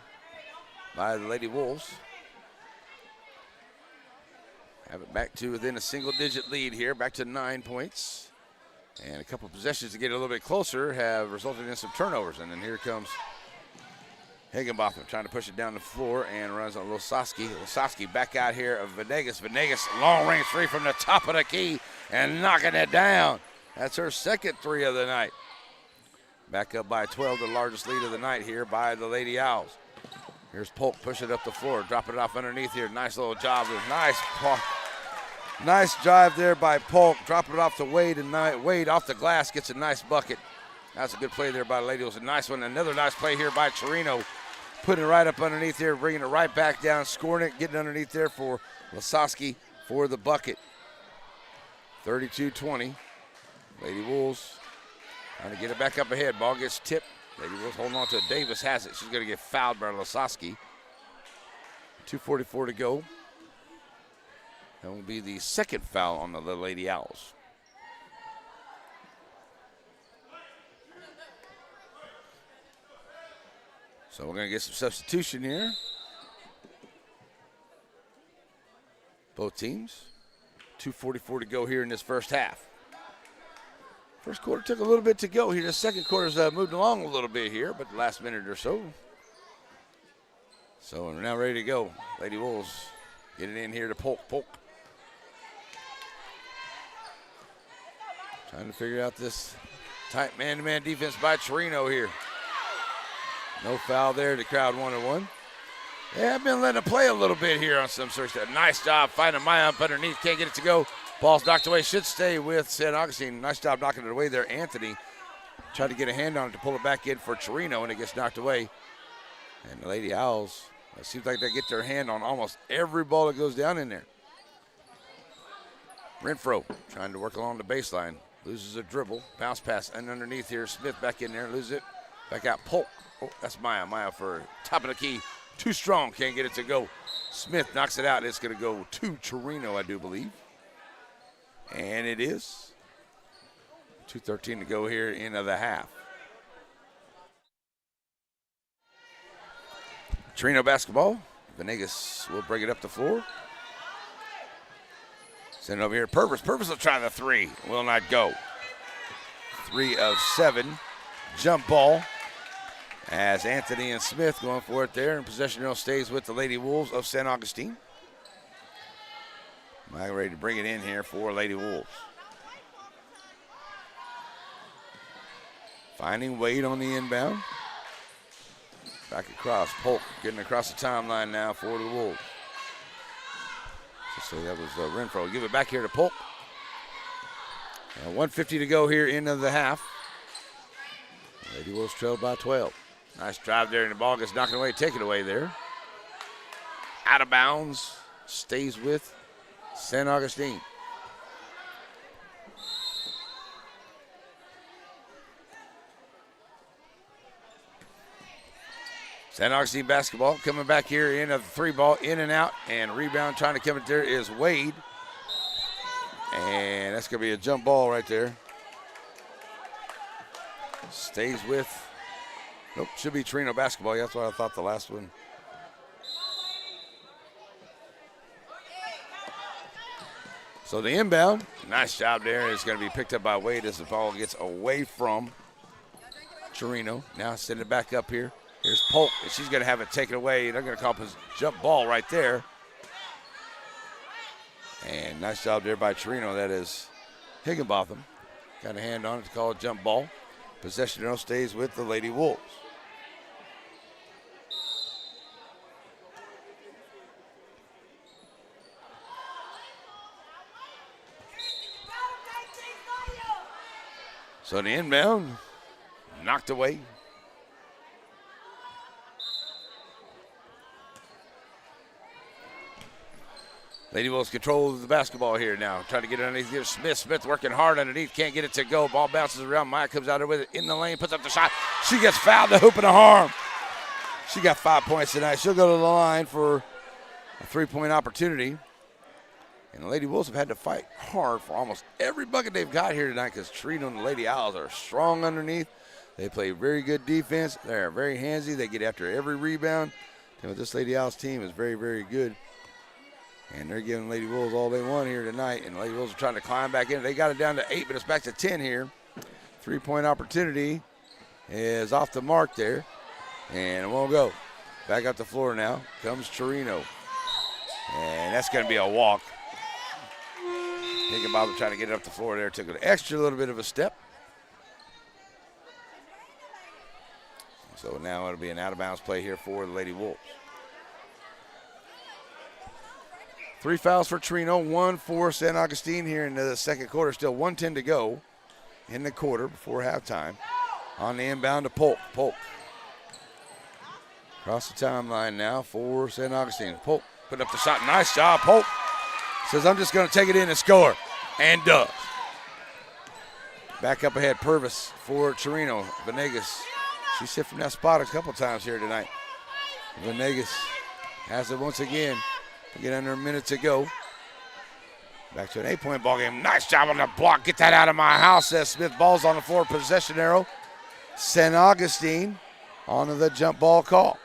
by the Lady Wolves. Have it back to within a single-digit lead here, back to 9 points. And a couple of possessions to get a little bit closer have resulted in some turnovers. And then here comes Higginbotham trying to push it down the floor and runs on Lasowski. Lasowski back out here of Venegas. Venegas, long-range 3 from the top of the key and knocking it down. That's her second 3 of the night. Back up by 12, the largest lead of the night here by the Lady Owls. Here's Polk, push it up the floor, drop it off underneath here. Nice little job. Nice drive there by Polk. Drop it off to Wade, and Wade off the glass gets a nice bucket. That's a good play there by the Lady Owls. A nice one. Another nice play here by Chireno. Putting it right up underneath here, bringing it right back down, scoring it, getting underneath there for Lasowski for the bucket. 32-20. Lady Wolves Trying to get it back up ahead. Ball gets tipped. Lady Wolves holding on to it. Davis has it. She's going to get fouled by Lasoski. 2:44 to go. That will be the second foul on the Lady Owls. So we're going to get some substitution here. Both teams. 2:44 to go here in this first half. First quarter took a little bit to go here. The second quarter's moved along a little bit here, but the last minute or so. So we're now ready to go. Lady Wolves get it in here to Polk. Trying to figure out this tight man-to-man defense by Chireno here. No foul there. The crowd wanted one. Yeah, I've been letting it play a little bit here on some sorts of. Nice job finding Maya up underneath. Can't get it to go. Ball's knocked away. Should stay with San Augustine. Nice job knocking it away there, Anthony. Tried to get a hand on it to pull it back in for Chireno, and it gets knocked away. And the Lady Owls, it seems like they get their hand on almost every ball that goes down in there. Renfro trying to work along the baseline. Loses a dribble. Bounce pass and underneath here. Smith back in there. Loses it. Back out. Polk. Oh, that's Maya. Maya for top of the key. Too strong. Can't get it to go. Smith knocks it out. It's going to go to Chireno, I do believe. And it is. 2:13 to go here in the half. Chireno basketball. Venegas will bring it up the floor. Send it over here. Purvis. Purvis will try the three. Will not go. 3 of 7. Jump ball. As Anthony and Smith going for it there. And possession now stays with the Lady Wolves of San Augustine. Mike ready to bring it in here for Lady Wolves. Finding Wade on the inbound. Back across. Polk getting across the timeline now for the Wolves. So that was Renfro. Give it back here to Polk. 1:50 to go here into the half. Lady Wolves trailed by 12. Nice drive there, and the ball gets knocked away. Take it away there. Out of bounds. Stays with San Augustine. San Augustine basketball coming back here in a 3-ball, in and out, and rebound trying to come in there is Wade. And that's going to be a jump ball right there. Stays with, nope, should be Chireno basketball. That's what I thought the last one. So the inbound, nice job there. It's going to be picked up by Wade as the ball gets away from Chireno. Now send it back up here. Here's Polk, and she's going to have it taken away. They're going to call it a jump ball right there. And nice job there by Chireno. That is Higginbotham. Got a hand on it to call it jump ball. Possession now stays with the Lady Wolves. So the inbound, knocked away. Lady Wolves control the basketball here now. Trying to get it underneath here. Smith working hard underneath. Can't get it to go. Ball bounces around. Maya comes out there with it in the lane. Puts up the shot. She gets fouled. The hoop and a harm. She got 5 points tonight. She'll go to the line for a 3-point opportunity. And the Lady Wolves have had to fight hard for almost every bucket they've got here tonight because Chireno and the Lady Owls are strong underneath. They play very good defense. They're very handsy. They get after every rebound. And this Lady Owls team is very, very good. And they're giving Lady Wolves all they want here tonight. And the Lady Wolves are trying to climb back in. They got it down to 8, but it's back to 10 here. 3-point opportunity is off the mark there. And it won't go. Back up the floor now comes Chireno. And that's going to be a walk. Higginbotham trying to get it up the floor there. Took an extra little bit of a step. So now it'll be an out-of-bounds play here for the Lady Wolves. 3 fouls for Chireno, 1 for San Augustine here in the second quarter. Still 1:10 to go in the quarter before halftime. On the inbound to Polk. Polk. Across the timeline now for San Augustine. Polk put up the shot. Nice job, Polk. Says, I'm just going to take it in and score. And does. Back up ahead, Purvis for Chireno. Venegas, she sit from that spot a couple times here tonight. Venegas has it once again. Get under a minute to go. Back to an 8-point ball game. Nice job on the block. Get that out of my house, says Smith. Ball's on the floor. Possession arrow. St. Augustine onto the jump ball call.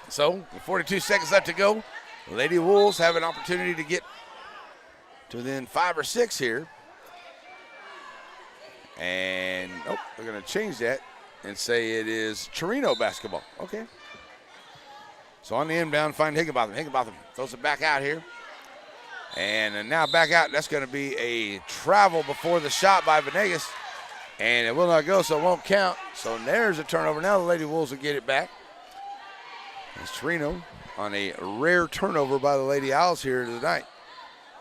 So, with 42 seconds left to go, Lady Wolves have an opportunity to get to within 5 or 6 here. And, they're going to change that and say it is Chireno basketball. Okay. So on the inbound, find Higginbotham. Higginbotham throws it back out here. And now back out. That's going to be a travel before the shot by Venegas. And it will not go, so it won't count. So there's a turnover. Now the Lady Wolves will get it back. It's Chireno on a rare turnover by the Lady Owls here tonight.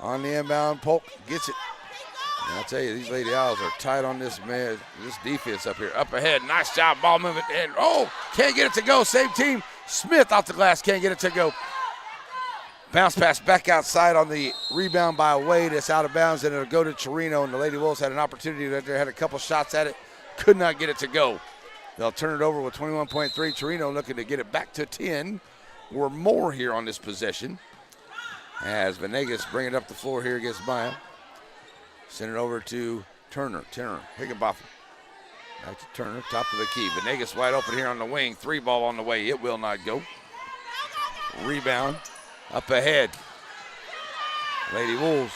On the inbound, Polk gets it. And I tell you, these Lady Owls are tight on this defense up here. Up ahead, nice job, ball movement. And can't get it to go. Same team. Smith off the glass, can't get it to go. Bounce pass back outside on the rebound by Wade. It's out of bounds, and it'll go to Chireno. And the Lady Wolves had an opportunity right there, had a couple shots at it, could not get it to go. They'll turn it over with 21.3. Chireno looking to get it back to 10 or more here on this possession. As Venegas bring it up the floor here against Maya. Send it over to Turner. Higginbotham. Back to Turner, top of the key. Venegas wide open here on the wing. 3 ball on the way. It will not go. Rebound. Up ahead. Lady Wolves.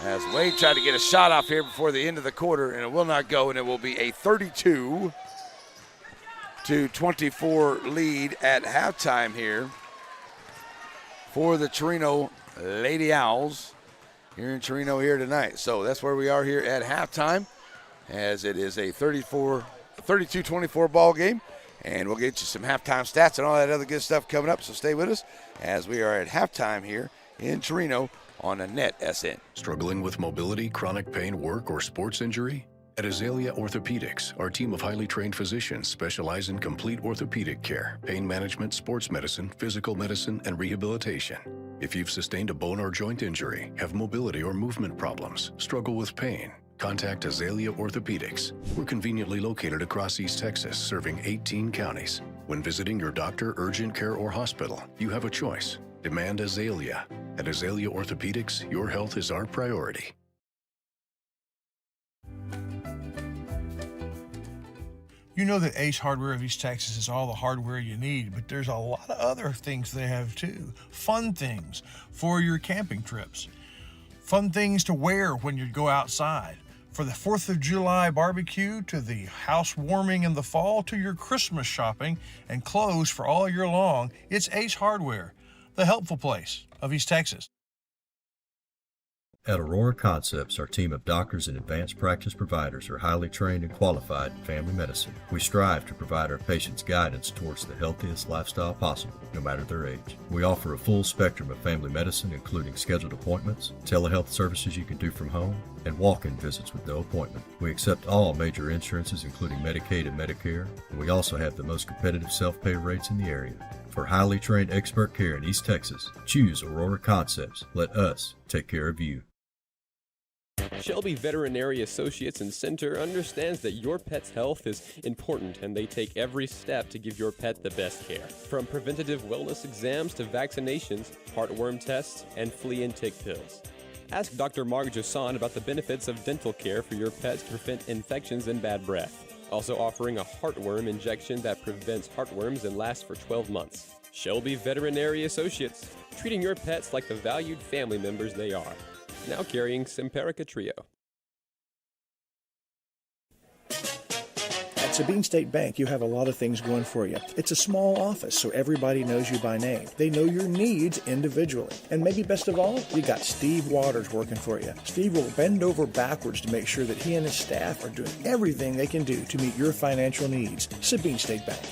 As Wade tried to get a shot off here before the end of the quarter, and it will not go, and it will be a 32-24 lead at halftime here for the Chireno Lady Owls here in Chireno here tonight. So that's where we are here at halftime, as it is a 32-24 ball game. And we'll get you some halftime stats and all that other good stuff coming up, so stay with us as we are at halftime here in Chireno on a Net SN. Struggling with mobility, chronic pain, work, or sports injury? At Azalea Orthopedics, our team of highly trained physicians specialize in complete orthopedic care, pain management, sports medicine, physical medicine, and rehabilitation. If you've sustained a bone or joint injury, have mobility or movement problems, struggle with pain, contact Azalea Orthopedics. We're conveniently located across East Texas, serving 18 counties. When visiting your doctor, urgent care, or hospital, you have a choice. Demand Azalea. At Azalea Orthopedics, your health is our priority. You know that Ace Hardware of East Texas is all the hardware you need, but there's a lot of other things they have too. Fun things for your camping trips. Fun things to wear when you go outside. For the 4th of July barbecue, to the housewarming in the fall, to your Christmas shopping and clothes for all year long, it's Ace Hardware, the helpful place of East Texas. At Aurora Concepts, our team of doctors and advanced practice providers are highly trained and qualified in family medicine. We strive to provide our patients guidance towards the healthiest lifestyle possible, no matter their age. We offer a full spectrum of family medicine, including scheduled appointments, telehealth services you can do from home, and walk-in visits with no appointment. We accept all major insurances, including Medicaid and Medicare, and we also have the most competitive self-pay rates in the area. For highly trained expert care in East Texas, choose Aurora Concepts. Let us take care of you. Shelby Veterinary Associates and Center understands that your pet's health is important, and they take every step to give your pet the best care. From preventative wellness exams to vaccinations, heartworm tests, and flea and tick pills. Ask Dr. Mark Jasson about the benefits of dental care for your pets to prevent infections and bad breath. Also offering a heartworm injection that prevents heartworms and lasts for 12 months. Shelby Veterinary Associates, treating your pets like the valued family members they are. Now carrying Simparica Trio. At Sabine State Bank, you have a lot of things going for you. It's a small office, so everybody knows you by name. They know your needs individually. And maybe best of all, you got Steve Waters working for you. Steve will bend over backwards to make sure that he and his staff are doing everything they can do to meet your financial needs. Sabine State Bank.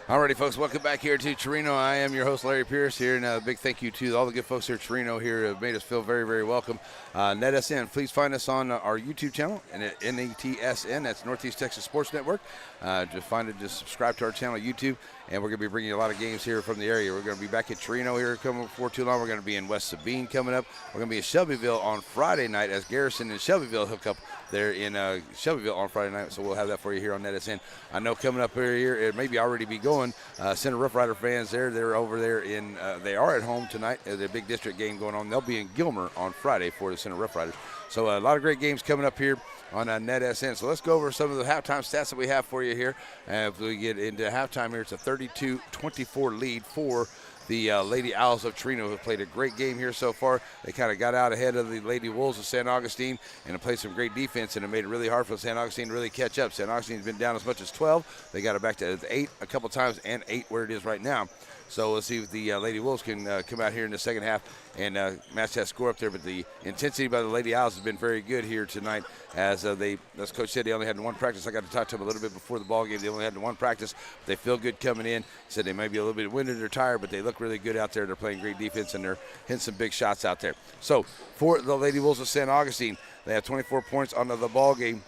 Alrighty, folks, welcome back here to Chireno. I am your host, Larry Pierce here, and a big thank you to all the good folks here at Chireno here who have made us feel very, very welcome. NetSN, please find us on our YouTube channel, and at NETSN, that's Northeast Texas Sports Network. Just find it, just subscribe to our channel, YouTube, and we're going to be bringing you a lot of games here from the area. We're going to be back at Chireno here coming before too long. We're going to be in West Sabine coming up. We're going to be in Shelbyville on Friday night as Garrison and Shelbyville hook up there in Shelbyville on Friday night, so we'll have that for you here on NetSN. I know coming up here, it may be already be going. Center Rough Rider fans they're over there in, they are at home tonight. There's a big district game going on. They'll be in Gilmer on Friday for the Center Rough Riders. So a lot of great games coming up here on NetSN. So let's go over some of the halftime stats that we have for you here. If we get into halftime here, it's a 32-24 lead for the Lady Owls of Chireno, who have played a great game here so far. They kind of got out ahead of the Lady Wolves of San Augustine and have played some great defense, and it made it really hard for San Augustine to really catch up. San Augustine's been down as much as 12. They got it back to 8 a couple times and 8 where it is right now. So let's see if the Lady Wolves can come out here in the second half and match that score up there. But the intensity by the Lady Owls has been very good here tonight. As Coach said, they only had one practice. I got to talk to them a little bit before the ball game. They only had one practice. They feel good coming in. He said they may be a little bit winded or tired, but they look really good out there. They're playing great defense, and they're hitting some big shots out there. So for the Lady Wolves of San Augustine, they have 24 points on the ball game.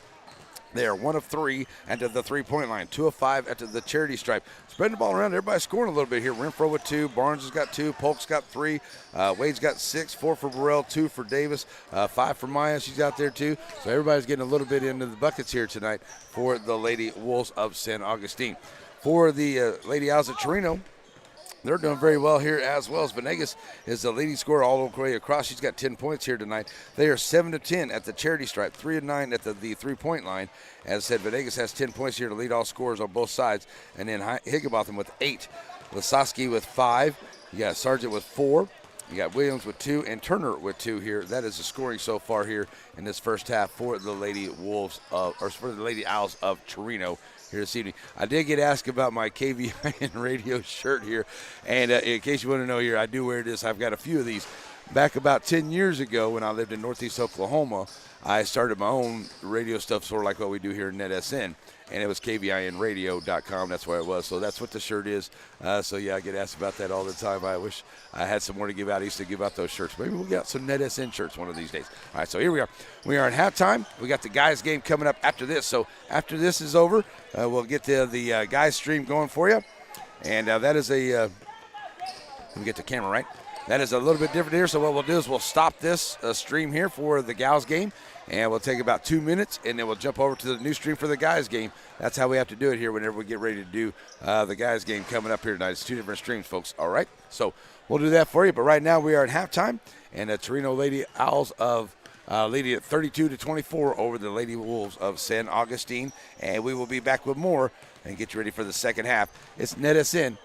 They are 1 of 3 at the three-point line, 2 of 5 at the charity stripe. Spreading the ball around, everybody's scoring a little bit here. Renfro with 2, Barnes has got 2, Polk's got 3, Wade's got 6, 4 for Burrell, 2 for Davis, 5 for Maya. She's out there too. So everybody's getting a little bit into the buckets here tonight for the Lady Wolves of San Augustine. For the Lady Owls of Chireno, they're doing very well here as well, as Venegas is the leading scorer all the way across. She's got 10 points here tonight. They are 7 of 10 at the charity stripe, 3 of 9 at the three-point line. As I said, Venegas has 10 points here to lead all scorers on both sides. And then Higginbotham with 8, Lasoski with 5, you got Sargent with 4, you got Williams with 2, and Turner with 2 here. That is the scoring so far here in this first half for the Lady Wolves for the Lady Owls of Chireno here this evening. I did get asked about my KVIN radio shirt here, and in case you want to know here, I do wear this. I've got a few of these. Back about 10 years ago when I lived in Northeast Oklahoma, I started my own radio stuff, sort of like what we do here in NetSN, and it was KVINradio.com. That's where it was. So that's what the shirt is. So, yeah, I get asked about that all the time. I wish I had some more to give out. I used to give out those shirts. Maybe we'll get some NetSN shirts one of these days. All right, so here we are. We are at halftime. We got the guys' game coming up after this. So after this is over, we'll get the guys' stream going for you. And that is let me get the camera right. That is a little bit different here. So what we'll do is we'll stop this stream here for the gals' game. And we'll take about 2 minutes, and then we'll jump over to the new stream for the guys' game. That's how we have to do it here whenever we get ready to do the guys' game coming up here tonight. It's 2 different streams, folks, all right? So we'll do that for you. But right now we are at halftime, and the Chireno Lady Owls of leading at 32-24 over the Lady Wolves of San Augustine. And we will be back with more and get you ready for the second half. It's NetSN.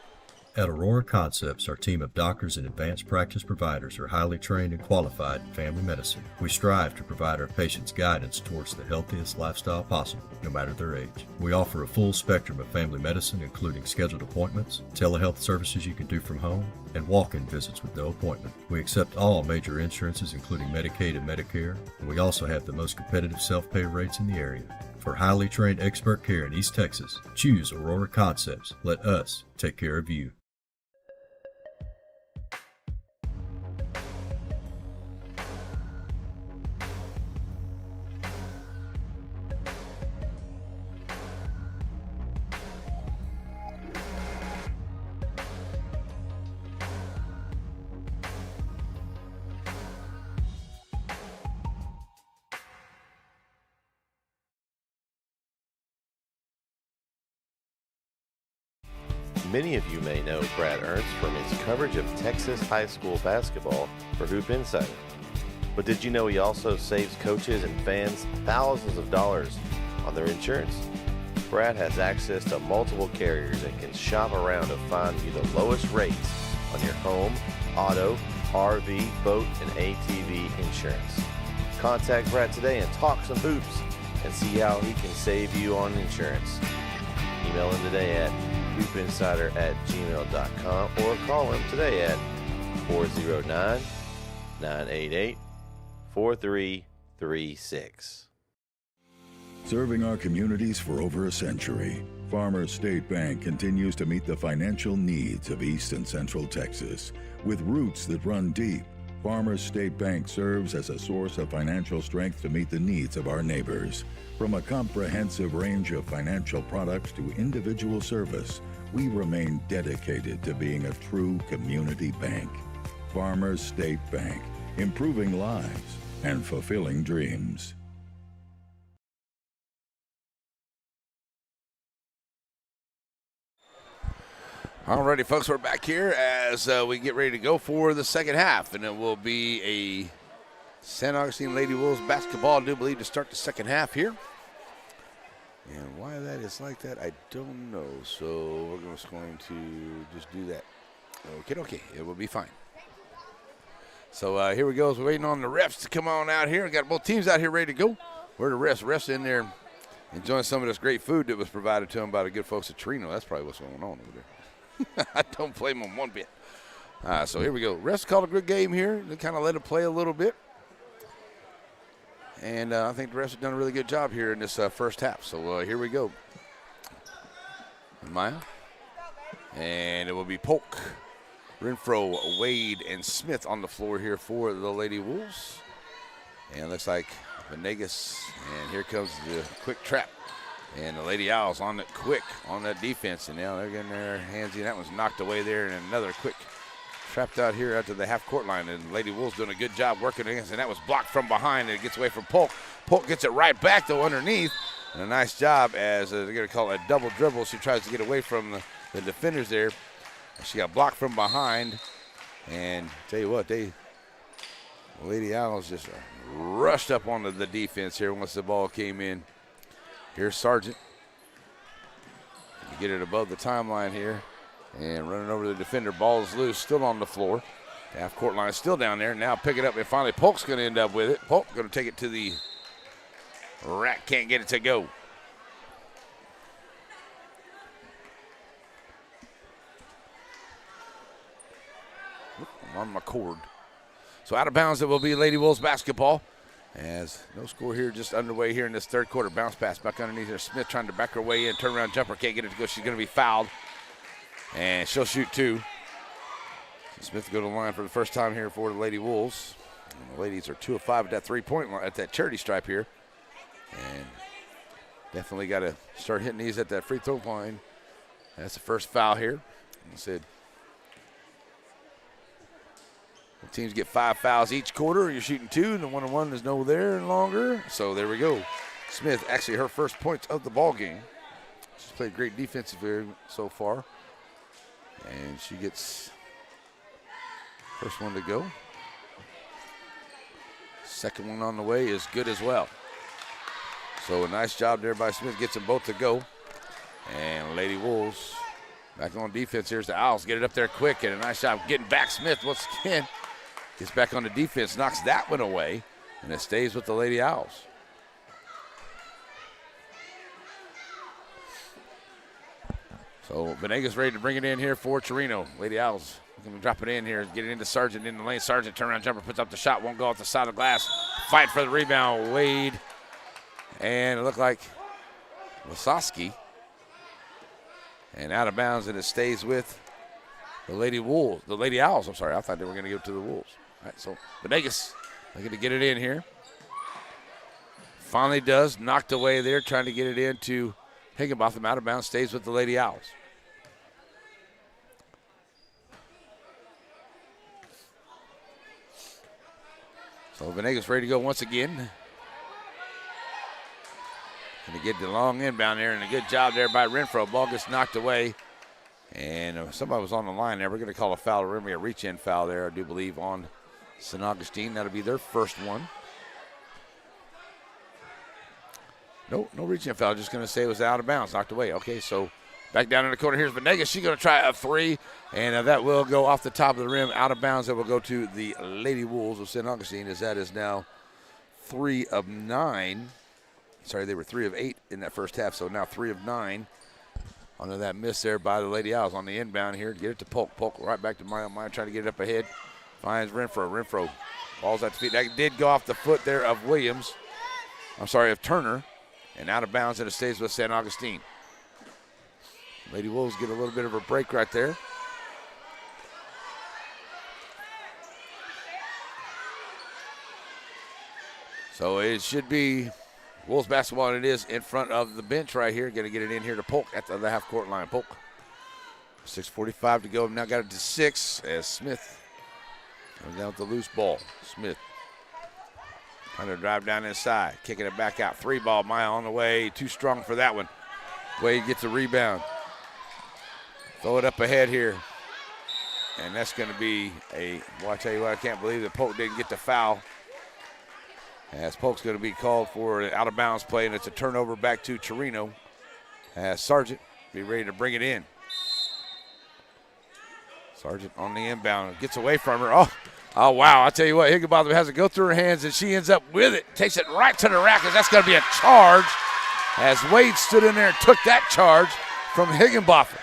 At Aurora Concepts, our team of doctors and advanced practice providers are highly trained and qualified in family medicine. We strive to provide our patients guidance towards the healthiest lifestyle possible, no matter their age. We offer a full spectrum of family medicine, including scheduled appointments, telehealth services you can do from home, and walk-in visits with no appointment. We accept all major insurances, including Medicaid and Medicare, and we also have the most competitive self-pay rates in the area. For highly trained expert care in East Texas, choose Aurora Concepts. Let us take care of you. Many of you may know Brad Ernst from his coverage of Texas high school basketball for Hoop Insider. But did you know he also saves coaches and fans thousands of dollars on their insurance? Brad has access to multiple carriers and can shop around to find you the lowest rates on your home, auto, RV, boat, and ATV insurance. Contact Brad today and talk some hoops and see how he can save you on insurance. Email him today at hoopinsider@gmail.com or call him today at 409-988-4336. Serving our communities for over a century, Farmers State Bank continues to meet the financial needs of East and Central Texas with roots that run deep Farmers State Bank serves as a source of financial strength to meet the needs of our neighbors. From a comprehensive range of financial products to individual service, we remain dedicated to being a true community bank. Farmers State Bank, improving lives and fulfilling dreams. Alrighty, folks, we're back here as we get ready to go for the second half, and it will be a San Augustine Lady Wolves basketball, I do believe, to start the second half here. And why that is like that, I don't know. So we're just going to just do that. Okay, it will be fine. So here we go. We're waiting on the refs to come on out here. We got both teams out here ready to go. Where are the refs? Refs in there enjoying some of this great food that was provided to them by the good folks at Chireno. That's probably what's going on over there. I don't blame them one bit. So here we go. Refs called a good game here. They kind of let it play a little bit. And I think the refs have done a really good job here in this first half. So here we go. Maya. And it will be Polk, Renfro, Wade, and Smith on the floor here for the Lady Wolves. And it looks like Venegas. And here comes the quick trap. And the Lady Owls on it quick on that defense. And now they're getting their hands in. That one's knocked away there. And another quick trapped out here out to the half-court line. And Lady Wolves doing a good job working against. And that was blocked from behind. And it gets away from Polk. Polk gets it right back, though, underneath. And a nice job as they're going to call it a double dribble. She tries to get away from the defenders there. She got blocked from behind. And tell you what, the Lady Owls just rushed up onto the defense here once the ball came in. Here's Sargent. You get it above the timeline here. And running over the defender. Ball is loose, still on the floor. The half-court line still down there. Now pick it up, and finally Polk's going to end up with it. Polk going to take it to the rack. Can't get it to go. I'm on my cord. So out of bounds, it will be Lady Wolves basketball. As no score here, just underway here in this third quarter. Bounce pass back underneath her. Smith trying to back her way in. Turnaround jumper. Can't get it to go. She's going to be fouled. And she'll shoot two. So Smith will go to the line for the first time here for the Lady Wolves. And the ladies are 2 of 5 at that three-point line, at that charity stripe here. And definitely got to start hitting these at that free throw line. That's the first foul here. I said, teams get 5 fouls each quarter. You're shooting 2, and the 1-on-1 is no there longer. So there we go. Smith, actually her first points of the ball game. She's played great defensive here so far. And she gets first one to go. Second one on the way is good as well. So a nice job there by Smith. Gets them both to go. And Lady Wolves back on defense. Here's the Owls. Get it up there quick, and a nice job getting back. Smith once again gets back on the defense, knocks that one away, and it stays with the Lady Owls. So Venegas ready to bring it in here for Chireno. Lady Owls going to drop it in here, get it into Sargent in the lane. Sargent turnaround jumper, puts up the shot, won't go off the side of the glass. Fight for the rebound, Wade. And it looked like Wasowski. And out of bounds, and it stays with the Lady Wolves, the Lady Owls. I'm sorry, I thought they were going to give it to the Wolves. All right, so Venegas looking to get it in here. Finally does, knocked away there, trying to get it into Higginbotham. Out of bounds, stays with the Lady Owls. So Venegas ready to go once again. Going to get the long inbound there, and a good job there by Renfro. Ball gets knocked away, and somebody was on the line there. We're going to call a foul. We're going to be a reach-in foul there, I do believe, on St. Augustine. That'll be their first one. No reach-in foul. Just going to say it was out of bounds, knocked away. Okay, so back down in the corner. Here's Venegas. She's going to try a three, and that will go off the top of the rim. Out of bounds, that will go to the Lady Wolves of St. Augustine, as that is now 3 of 9. Sorry, they were 3 of 8 in that first half, so now 3 of 9 under that miss there by the Lady Owls on the inbound here to get it to Polk. Polk right back to Maya. Maya trying to get it up ahead. Finds Renfro. Renfro balls at the feet. That did go off the foot there of Williams. I'm sorry, of Turner. And out of bounds, and it stays with St. Augustine. Lady Wolves get a little bit of a break right there. So it should be Wolves basketball, and it is in front of the bench right here. Going to get it in here to Polk at the half-court line. Polk, 6:45 to go. Now got it to 6 as Smith comes down with the loose ball. Smith trying to drive down inside, kicking it back out. 3-ball, Maya on the way. Too strong for that one. Wade gets a rebound. Throw it up ahead here. And that's going to be well, I tell you what, I can't believe that Polk didn't get the foul. As Polk's going to be called for an out-of-bounds play, and it's a turnover back to Chireno. As Sargent be ready to bring it in. Sargent on the inbound, gets away from her. Oh wow, I tell you what, Higginbotham has it go through her hands, and she ends up with it. Takes it right to the rack, and that's going to be a charge. As Wade stood in there and took that charge from Higginbotham.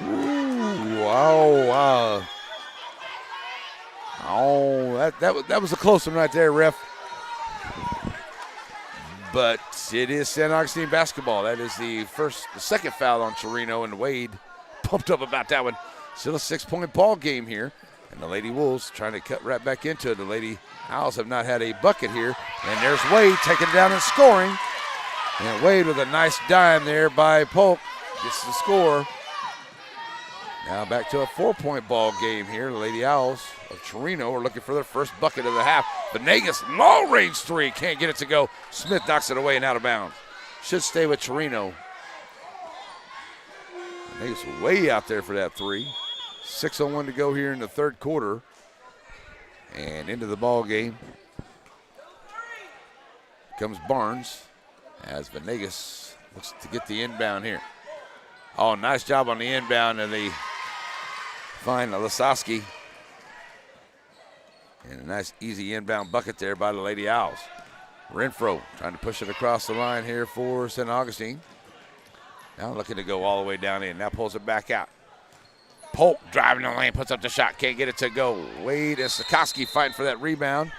Ooh, wow. Oh, that was a close one right there, ref. But it is San Augustine basketball. That is the second foul on Chireno, and Wade pumped up about that one. Still a 6-point ball game here, and the Lady Wolves trying to cut right back into it. The Lady Owls have not had a bucket here, and there's Wade taking it down and scoring. And Wade with a nice dime there by Polk gets the score. Now back to a 4-point ball game here. The Lady Owls of Chireno are looking for their first bucket of the half. Venegas, long-range three, can't get it to go. Smith knocks it away and out of bounds. Should stay with Chireno. Venegas way out there for that three. 6:01 to go here in the third quarter. And into the ball game comes Barnes as Venegas looks to get the inbound here. Oh, nice job on the inbound, and they find Lasowski. And a nice, easy inbound bucket there by the Lady Owls. Renfro trying to push it across the line here for St. Augustine. Now looking to go all the way down in. Now pulls it back out. Polk driving the lane, puts up the shot, can't get it to go. Wade and Sikoski fighting for that rebound.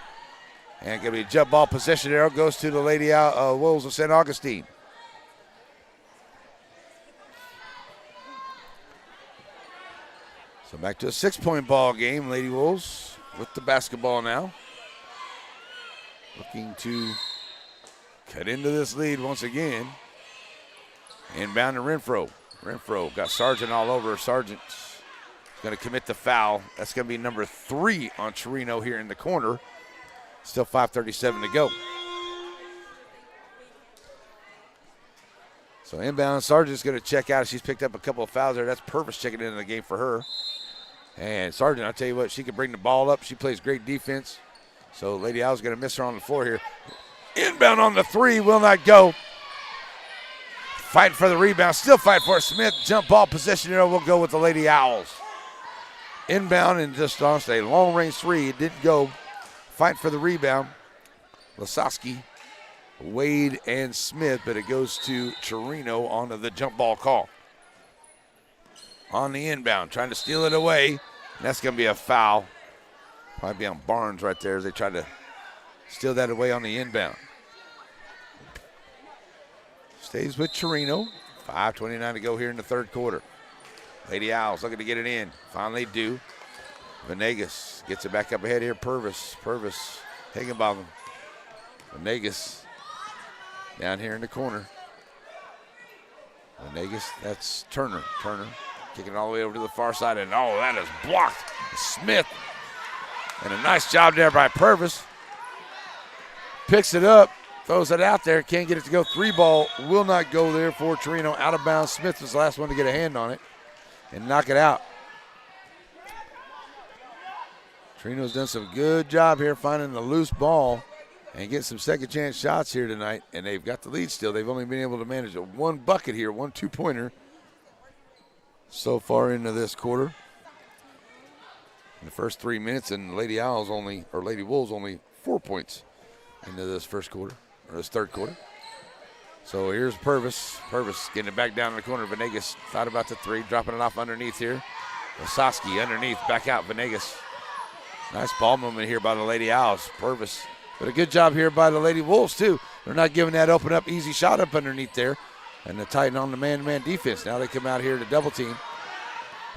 And going to be a jump ball possession arrow. Goes to the Lady Wolves of St. Augustine. So back to a 6-point ball game. Lady Wolves with the basketball now. Looking to cut into this lead once again. Inbound to Renfro. Renfro got Sargent all over. Sargent's going to commit the foul. That's going to be number 3 on Chireno here in the corner. Still 5:37 to go. So inbound, Sargent's going to check out. She's picked up a couple of fouls there. That's Purvis checking into the game for her. And Sargent, I'll tell you what, she can bring the ball up. She plays great defense. So Lady Owl's going to miss her on the floor here. Inbound on the 3, will not go. Fighting for the rebound, still fight for it. Smith, jump ball possession here, will go with the Lady Owls. Inbound and just on a long-range 3, it didn't go. Fighting for the rebound. Lasowski, Wade, and Smith, but it goes to Chireno on the jump ball call. On the inbound, trying to steal it away. And that's going to be a foul. Probably be on Barnes right there as they try to steal that away on the inbound. Stays with Chireno. 5:29 to go here in the third quarter. Lady Owls looking to get it in. Finally do. Venegas gets it back up ahead here. Purvis, Higginbotham. Venegas down here in the corner. Venegas, that's Turner. Turner kicking all the way over to the far side, and oh, that is blocked. Smith, and a nice job there by Purvis. Picks it up, throws it out there, can't get it to go. 3-ball will not go there for Chireno. Out of bounds. Smith was the last one to get a hand on it and knock it out. Chireno's done some good job here finding the loose ball and getting some second chance shots here tonight, and they've got the lead still. They've only been able to manage a 1 bucket here, 1 2-pointer so far into this quarter. In the first 3 minutes, and Lady Wolves only 4 points into this first quarter, or this third quarter. So here's Purvis. Purvis getting it back down in the corner. Venegas thought about the 3, dropping it off underneath here. Lasowski underneath, back out Venegas. Nice ball movement here by the Lady Owls. Purvis, but a good job here by the Lady Wolves too. They're not giving that open up easy shot up underneath there. And they tighten on the man-to-man defense. Now they come out here to double team.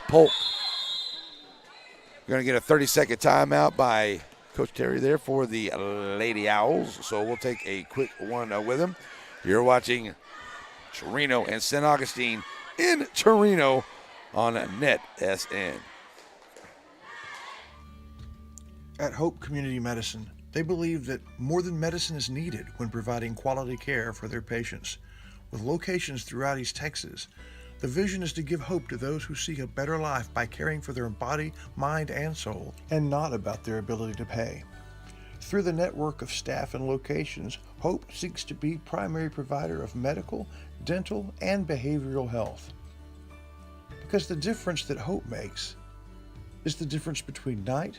Polk. Going to get a 30-second timeout by Coach Terry there for the Lady Owls. So we'll take a quick one with him. You're watching Chireno and St. Augustine in Chireno on NetSN. At Hope Community Medicine, they believe that more than medicine is needed when providing quality care for their patients. With locations throughout East Texas, the vision is to give hope to those who seek a better life by caring for their body, mind, and soul, and not about their ability to pay. Through the network of staff and locations, Hope seeks to be primary provider of medical, dental, and behavioral health. Because the difference that Hope makes is the difference between night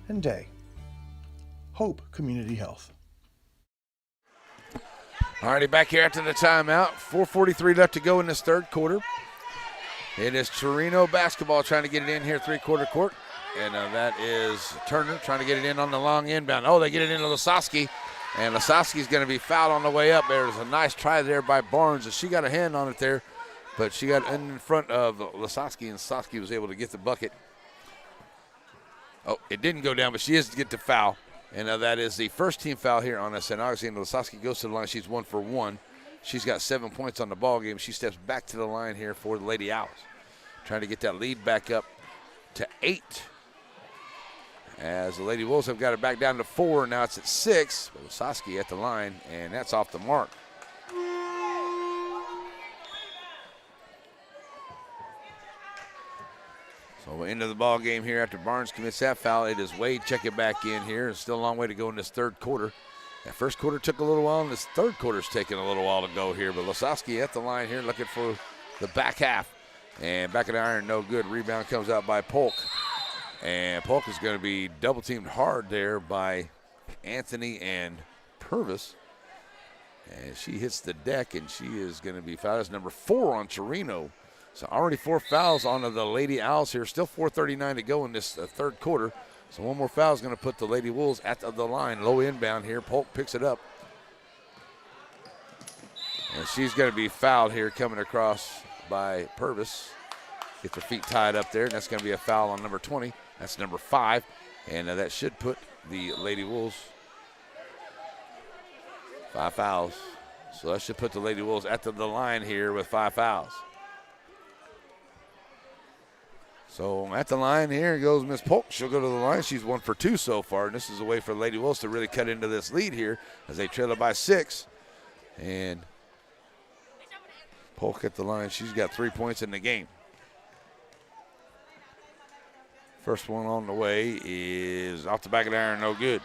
and day. Hope Community Health. Alrighty, back here after the timeout. 4:43 left to go in this third quarter. It is Chireno basketball trying to get it in here, three-quarter court. And that is Turner trying to get it in on the long inbound. Oh, they get it into Lasowski. And Lasowski's going to be fouled on the way up. There's a nice try there by Barnes. And she got a hand on it there, but she got in front of Lasowski, and Lasowski was able to get the bucket. Oh, it didn't go down, but she is to get the foul. And that is the first team foul here on St. Augustine. Lasowski goes to the line. She's 1 for 1. She's got 7 points on the ball game. She steps back to the line here for the Lady Owls, trying to get that lead back up to 8. As the Lady Wolves have got it back down to 4. Now it's at 6. But Lasowski at the line, and that's off the mark. So into the ball game here after Barnes commits that foul. It is Wade checking back in here. It's still a long way to go in this third quarter. That first quarter took a little while, and this third quarter's taking a little while to go here. But Lasowski at the line here looking for the back half. And back of the iron, no good. Rebound comes out by Polk. And Polk is going to be double-teamed hard there by Anthony and Purvis. And she hits the deck, and she is going to be fouled. That's number 4 on Chireno. So already 4 fouls on the Lady Owls here. Still 4:39 to go in this third quarter. So one more foul is going to put the Lady Wolves at the line. Low inbound here. Polk picks it up. And she's going to be fouled here coming across by Purvis. Gets her feet tied up there, and that's going to be a foul on number 20. That's number 5. And that should put the Lady Wolves 5 fouls. So that should put the Lady Wolves at the line here with 5 fouls. So at the line here goes Miss Polk. She'll go to the line. She's 1 for 2 so far, and this is a way for the Lady Wolves to really cut into this lead here as they trail it by 6. And Polk at the line. She's got 3 points in the game. First one on the way is off the back of the iron, no good.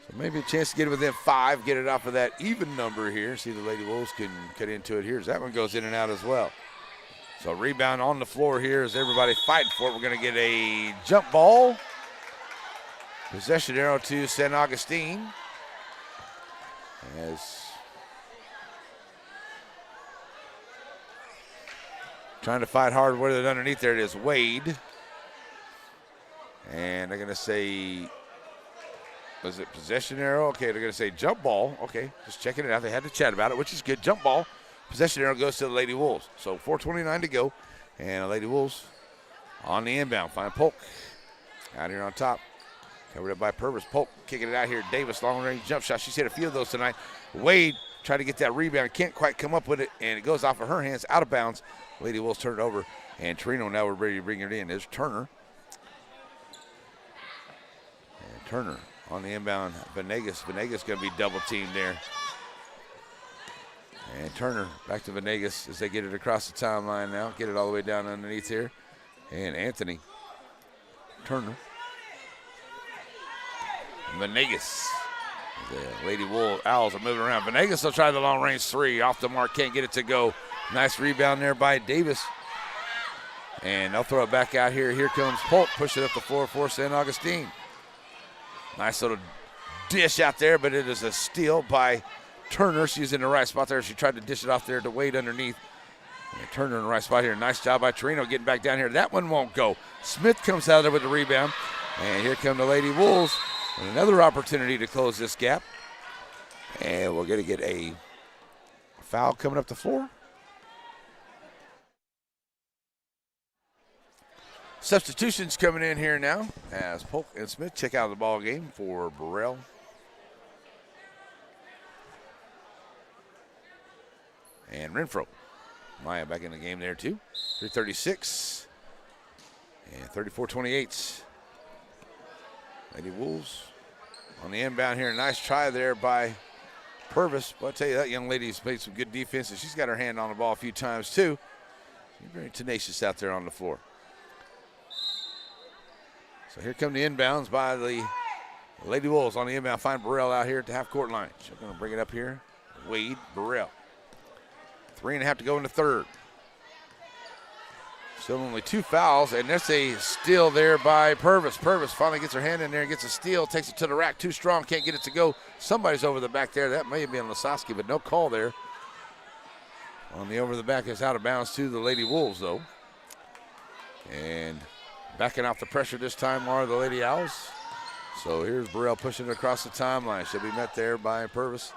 So maybe a chance to get it within 5, get it off of that even number here. See the Lady Wolves can cut into it here. That one goes in and out as well. So rebound on the floor here as everybody fighting for it. We're going to get a jump ball. Possession arrow to St. Augustine. As trying to fight hard with it underneath there. It is Wade. And they're going to say, was it possession arrow? Okay, they're going to say jump ball. Okay, just checking it out. They had to chat about it, which is good. Jump ball. Possession arrow goes to the Lady Wolves. So 4:29 to go. And the Lady Wolves on the inbound. Find Polk out here on top. Covered up by Purvis. Polk kicking it out here. Davis, long range jump shot. She's hit a few of those tonight. Wade tried to get that rebound. Can't quite come up with it. And it goes off of her hands, out of bounds. Lady Wolves turn it over. And Chireno now we're ready to bring it in. There's Turner. And Turner on the inbound. Venegas. Venegas going to be double teamed there. And Turner back to Venegas as they get it across the timeline now. Get it all the way down underneath here. And Anthony. Turner. Venegas. The Lady Wolves Owls are moving around. Venegas will try the long range 3. Off the mark. Can't get it to go. Nice rebound there by Davis. And they'll throw it back out here. Here comes Polk. Push it up the floor for St. Augustine. Nice little dish out there, but it is a steal by Turner. She's in the right spot there. She tried to dish it off there to Wade underneath. And Turner in the right spot here. Nice job by Chireno getting back down here. That one won't go. Smith comes out there with the rebound. And here come the Lady Wolves. And another opportunity to close this gap. And we're going to get a foul coming up the floor. Substitutions coming in here now as Polk and Smith check out of the ball game for Burrell. And Renfro. Maya back in the game there too. 3:36 and 34-28. Lady Wolves on the inbound here. Nice try there by Purvis. But I'll tell you, that young lady's played some good defense, and she's got her hand on the ball a few times too. She's very tenacious out there on the floor. So here come the inbounds by the Lady Wolves on the inbound. Find Burrell out here at the half-court line. She's going to bring it up here. Wade, Burrell. 3.5 to go in the third. Still only 2 fouls, and that's a steal there by Purvis. Purvis finally gets her hand in there and gets a steal, takes it to the rack. Too strong, can't get it to go. Somebody's over the back there. That may have been Lasowski, but no call there. On the over the back is out of bounds to the Lady Wolves, though. And backing off the pressure this time are the Lady Owls. So here's Burrell pushing it across the timeline. She'll be met there by Purvis.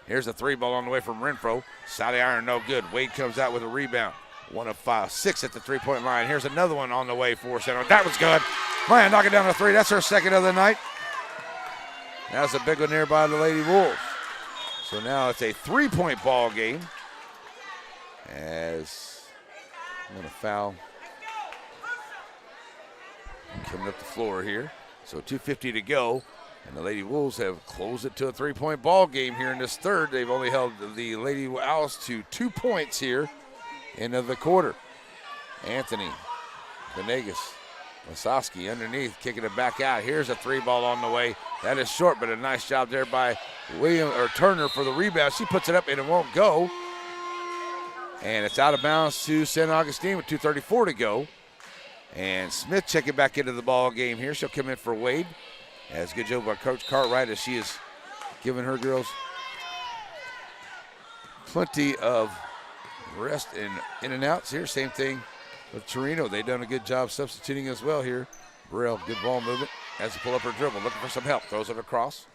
Here's a 3-ball on the way from Renfro. Side of the iron, no good. Wade comes out with a rebound. 1 of 5, 6 at the three-point line. Here's another one on the way for Center. That was good. Maya knocking down the 3. That's her second of the night. That's a big one there by the Lady Wolves. So now it's a 3-point ball game. As I'm going to foul coming up the floor here. So 2:50 to go. And the Lady Wolves have closed it to a 3-point ball game here in this third. They've only held the Lady Owls to 2 points here into the quarter. Anthony, Venegas, Lasowski underneath, kicking it back out. Here's a 3-ball on the way. That is short, but a nice job there by Turner for the rebound. She puts it up and it won't go. And it's out of bounds to St. Augustine with 2:34 to go. And Smith checking back into the ball game here. She'll come in for Wade. As good job by Coach Cartwright as she is giving her girls plenty of rest and in and outs here. Same thing with Chireno. They've done a good job substituting as well here. Burrell, good ball movement. Has to pull up her dribble, looking for some help. Throws it across.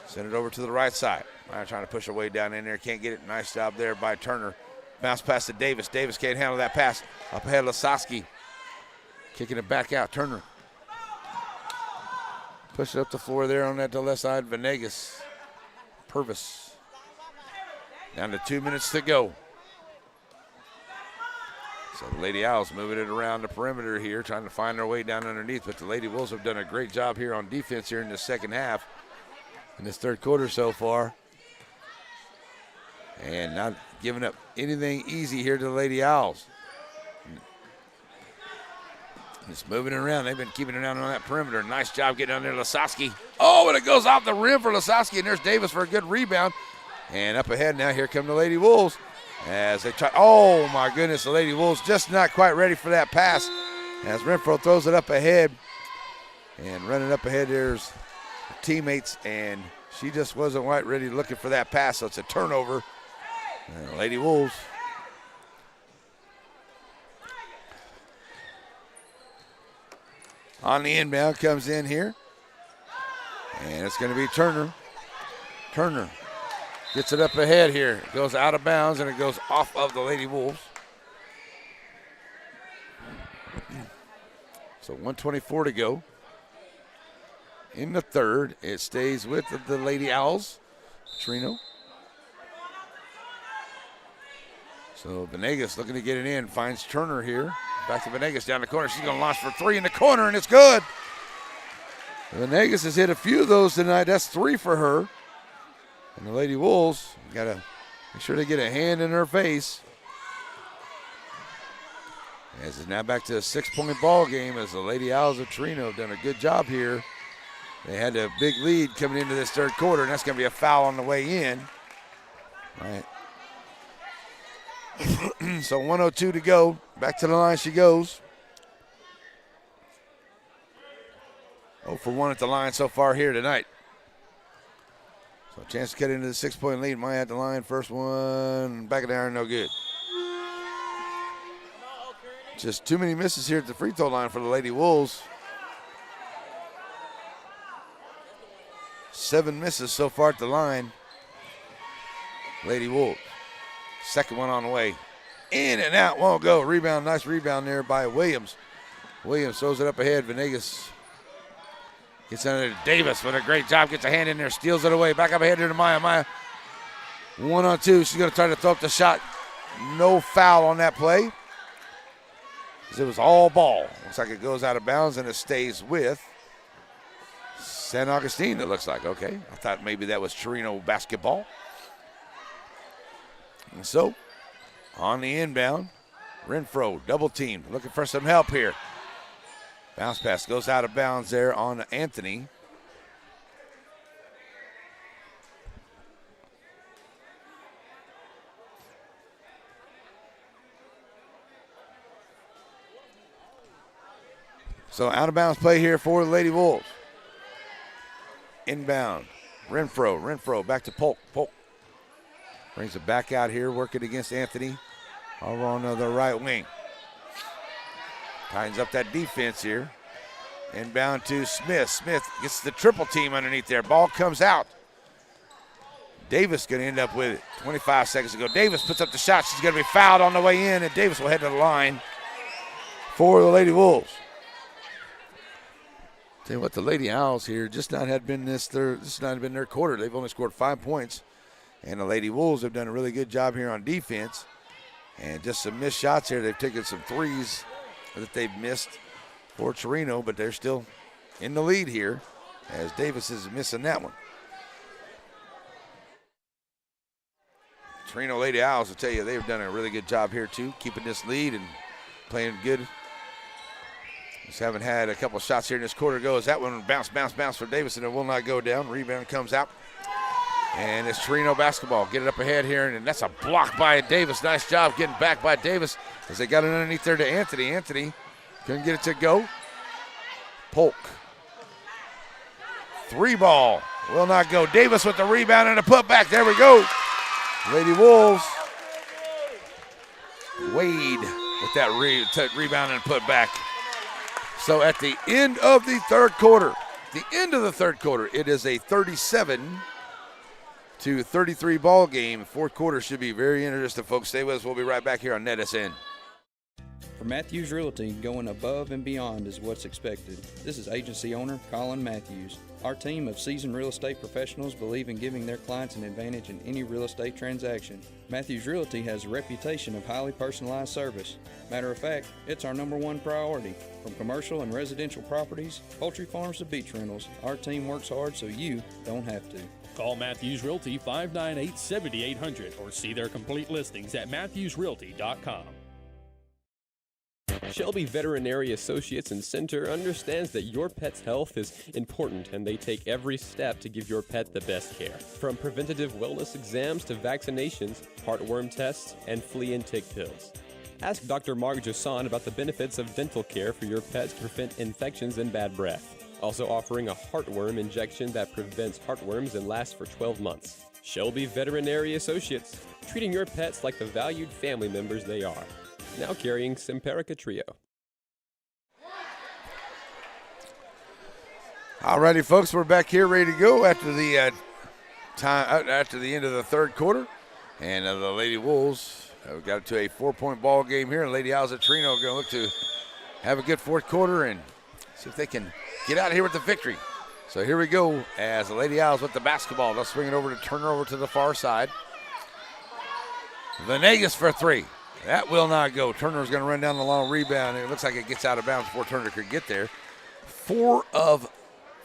Send it over to the right side. Trying to push her way down in there. Can't get it. Nice job there by Turner. Bounce pass to Davis. Davis can't handle that pass. Up ahead, Lasowski. Kicking it back out. Turner. Push it up the floor there on that left side. Venegas. Purvis. Down to 2 minutes to go. So the Lady Owls moving it around the perimeter here, trying to find their way down underneath. But the Lady Wolves have done a great job here on defense here in the second half, in this third quarter so far. And not giving up anything easy here to the Lady Owls. Just moving it around. They've been keeping it down on that perimeter. Nice job getting down there, Lasowski. Oh, and it goes off the rim for Lasowski, and there's Davis for a good rebound. And up ahead now, here come the Lady Wolves. As they try, oh my goodness, the Lady Wolves just not quite ready for that pass. As Renfro throws it up ahead. And running up ahead, there's teammates, and she just wasn't quite ready looking for that pass, so it's a turnover. And the Lady Wolves. On the inbound comes in here. And it's going to be Turner. Turner gets it up ahead here. It goes out of bounds, and it goes off of the Lady Wolves. So 1:24 to go. In the third, it stays with the Lady Owls. Chireno. So Venegas looking to get it in. Finds Turner here. Back to Venegas down the corner. She's going to launch for 3 in the corner, and it's good. Venegas has hit a few of those tonight. That's 3 for her. And the Lady Wolves got to make sure they get a hand in her face. As it's now back to a 6-point ball game as the Lady Owls of Chireno have done a good job here. They had a big lead coming into this third quarter, and that's going to be a foul on the way in. All right. So 1:02 to go. Back to the line she goes. 0 for 1 at the line so far here tonight. So a chance to get into the 6-point lead. Maya at the line. First one. Back of the iron, no good. Just too many misses here at the free throw line for the Lady Wolves. 7 misses so far at the line. Lady Wolves. Second one on the way. In and out, won't go. Rebound, nice rebound there by Williams. Williams throws it up ahead. Venegas gets under to Davis with a great job. Gets a hand in there, steals it away. Back up ahead here to Maya. Maya 1-on-2. She's going to try to throw up the shot. No foul on that play. It was all ball. Looks like it goes out of bounds and it stays with San Augustine, it looks like. Okay. I thought maybe that was Chireno basketball. And so, on the inbound, Renfro, double team, looking for some help here. Bounce pass goes out of bounds there on Anthony. So out of bounds play here for the Lady Wolves. Inbound, Renfro back to Polk. Polk brings it back out here, working against Anthony over on the right wing. Tightens up that defense here. Inbound to Smith. Smith gets the triple team underneath there. Ball comes out. Davis going to end up with it. 25 seconds to go. Davis puts up the shot. She's going to be fouled on the way in, and Davis will head to the line for the Lady Wolves. Tell you what, the Lady Owls here just not had been this has not been their quarter. They've only scored 5 points, and the Lady Wolves have done a really good job here on defense. And just some missed shots here. They've taken some threes that they've missed for Chireno, but they're still in the lead here as Davis is missing that one. Chireno Lady Owls, I'll tell you, they've done a really good job here too, keeping this lead and playing good. Just haven't had a couple of shots here in this quarter. Goes that one, bounce for Davis, and it will not go down. Rebound comes out, and it's Chireno basketball. Get it up ahead here, and that's a block by Davis. Nice job getting back by Davis as they got it underneath there to Anthony. Anthony couldn't get it to go. Polk. 3 ball. Will not go. Davis with the rebound and a putback. There we go. Lady Wolves. Wade with that rebound and putback. So at the end of the third quarter, it is a 37-33 ball game. Fourth quarter should be very interesting, folks. Stay with us. We'll be right back here on NetSN. For Matthews Realty, going above and beyond is what's expected. This is agency owner Colin Matthews. Our team of seasoned real estate professionals believe in giving their clients an advantage in any real estate transaction. Matthews Realty has a reputation of highly personalized service. Matter of fact, it's our #1 priority. From commercial and residential properties, poultry farms to beach rentals, our team works hard so you don't have to. Call Matthews Realty 598-7800 or see their complete listings at matthewsrealty.com. Shelby Veterinary Associates and Center understands that your pet's health is important and they take every step to give your pet the best care. From preventative wellness exams to vaccinations, heartworm tests, and flea and tick pills. Ask Dr. Mark Josan about the benefits of dental care for your pet to prevent infections and bad breath. Also offering a heartworm injection that prevents heartworms and lasts for 12 months. Shelby Veterinary Associates, treating your pets like the valued family members they are. Now carrying Simparica Trio. All righty, folks, we're back here ready to go after the end of the third quarter. And the Lady Wolves have got to a 4-point ball game here. And Lady Owls at Chireno are going to look to have a good fourth quarter and see if they can get out of here with the victory. So here we go as the Lady Owls with the basketball. They'll swing it over to turn over to the far side. Venegas for 3. That will not go. Turner's going to run down the long rebound. It looks like it gets out of bounds before Turner could get there. 4 of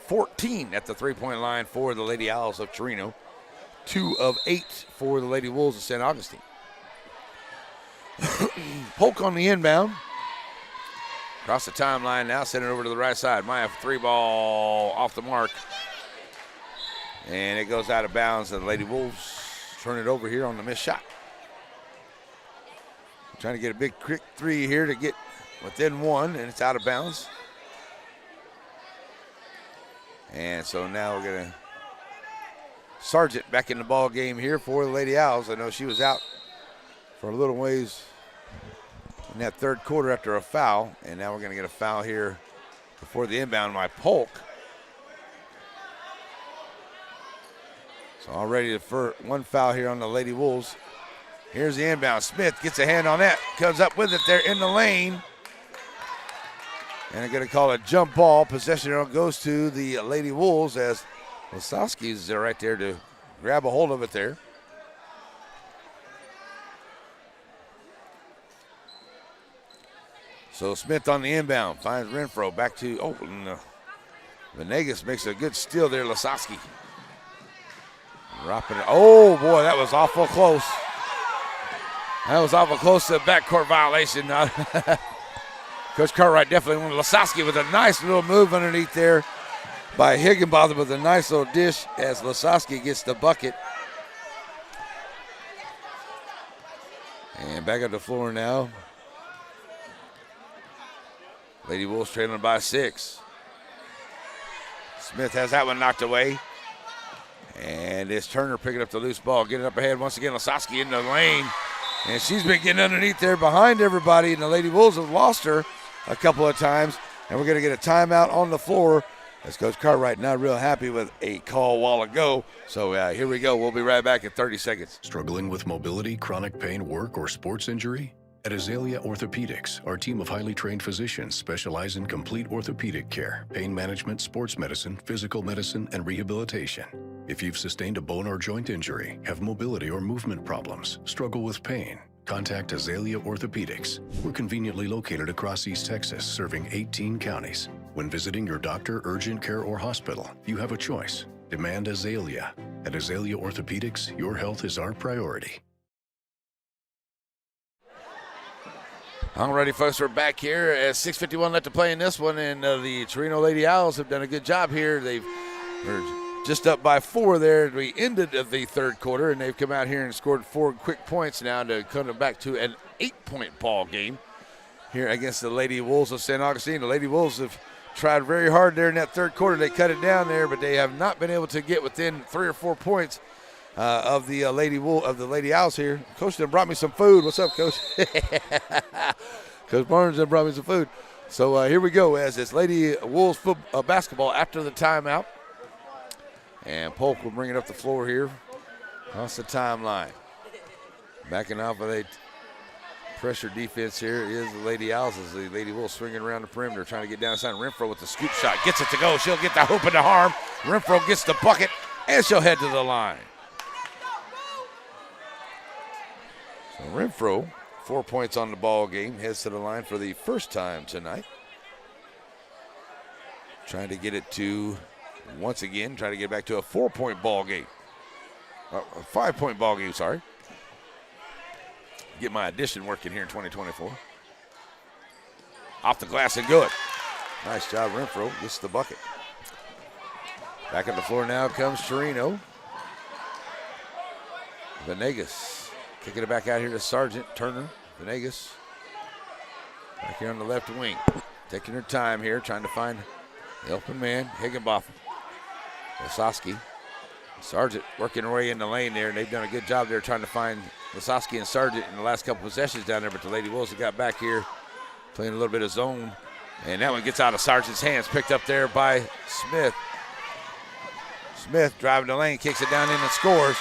14 at the three-point line for the Lady Owls of Chireno. 2 of 8 for the Lady Wolves of St. Augustine. Polk on the inbound. Across the timeline now, send it over to the right side. Maya 3 ball off the mark. And it goes out of bounds. And the Lady Wolves turn it over here on the missed shot. Trying to get a big quick 3 here to get within 1, and it's out of bounds. And so now we're going to Sargent back in the ball game here for the Lady Owls. I know she was out for a little ways in that third quarter after a foul, and now we're going to get a foul here before the inbound by Polk. So already the first 1 foul here on the Lady Wolves. Here's the inbound. Smith gets a hand on that. Comes up with it there in the lane. And they're going to call a jump ball. Possession arrow goes to the Lady Wolves as Lasowski's right there to grab a hold of it there. So Smith on the inbound, finds Renfro, back to, Venegas makes a good steal there, Lasowski. Dropping it, oh boy, that was awful close. That was awful close to a backcourt violation. Coach Cartwright definitely wanted Lasowski with a nice little move underneath there by Higginbotham with a nice little dish as Lasowski gets the bucket. And back up the floor now. Lady Wolves trailing by 6. Smith has that one knocked away. And it's Turner picking up the loose ball, getting up ahead once again. Lasowski in the lane. And she's been getting underneath there behind everybody. And the Lady Wolves have lost her a couple of times. And we're going to get a timeout on the floor as Coach Cartwright not real happy with a call a while ago. So here we go. We'll be right back in 30 seconds. Struggling with mobility, chronic pain, work, or sports injury? At Azalea Orthopedics, our team of highly trained physicians specialize in complete orthopedic care, pain management, sports medicine, physical medicine, and rehabilitation. If you've sustained a bone or joint injury, have mobility or movement problems, struggle with pain, contact Azalea Orthopedics. We're conveniently located across East Texas, serving 18 counties. When visiting your doctor, urgent care, or hospital, you have a choice. Demand Azalea. At Azalea Orthopedics, your health is our priority. Alrighty, folks, we're back here at 6:51 left to play in this one, and the Chireno Lady Owls have done a good job here. They're just up by 4 there. We ended the third quarter, and they've come out here and scored 4 quick points now to come back to an 8-point ball game here against the Lady Wolves of St. Augustine. The Lady Wolves have tried very hard there in that third quarter. They cut it down there, but they have not been able to get within 3 or 4 points of the Lady Owls here. Coach done brought me some food. What's up, Coach? Coach Barnes done brought me some food. So here we go as it's Lady Wolves basketball after the timeout. And Polk will bring it up the floor here. Across the timeline. Backing off of a pressure defense here is the Lady Owls as the Lady Wolves swinging around the perimeter trying to get downside. Renfro with the scoop shot. Gets it to go. She'll get the hoop in the arm. Renfro gets the bucket and she'll head to the line. So Renfro, 4 points on the ball game, heads to the line for the first time tonight. Trying to get it to, once again, trying to get back to a 4-point ball game. A 5-point ball game, sorry. Get my addition working here in 2024. Off the glass and good. Nice job, Renfro. Gets the bucket. Back on the floor now comes Chireno. Venegas. Kicking it back out here to Sargent. Turner, Venegas. Back here on the left wing. Taking her time here, trying to find the open man. Higginbotham. Lasowski. Sargent working her way in the lane there, and they've done a good job there trying to find Lasowski and Sargent in the last couple possessions down there, but the Lady Wolves have got back here playing a little bit of zone. And that one gets out of Sargent's hands, picked up there by Smith. Smith driving the lane, kicks it down in and scores.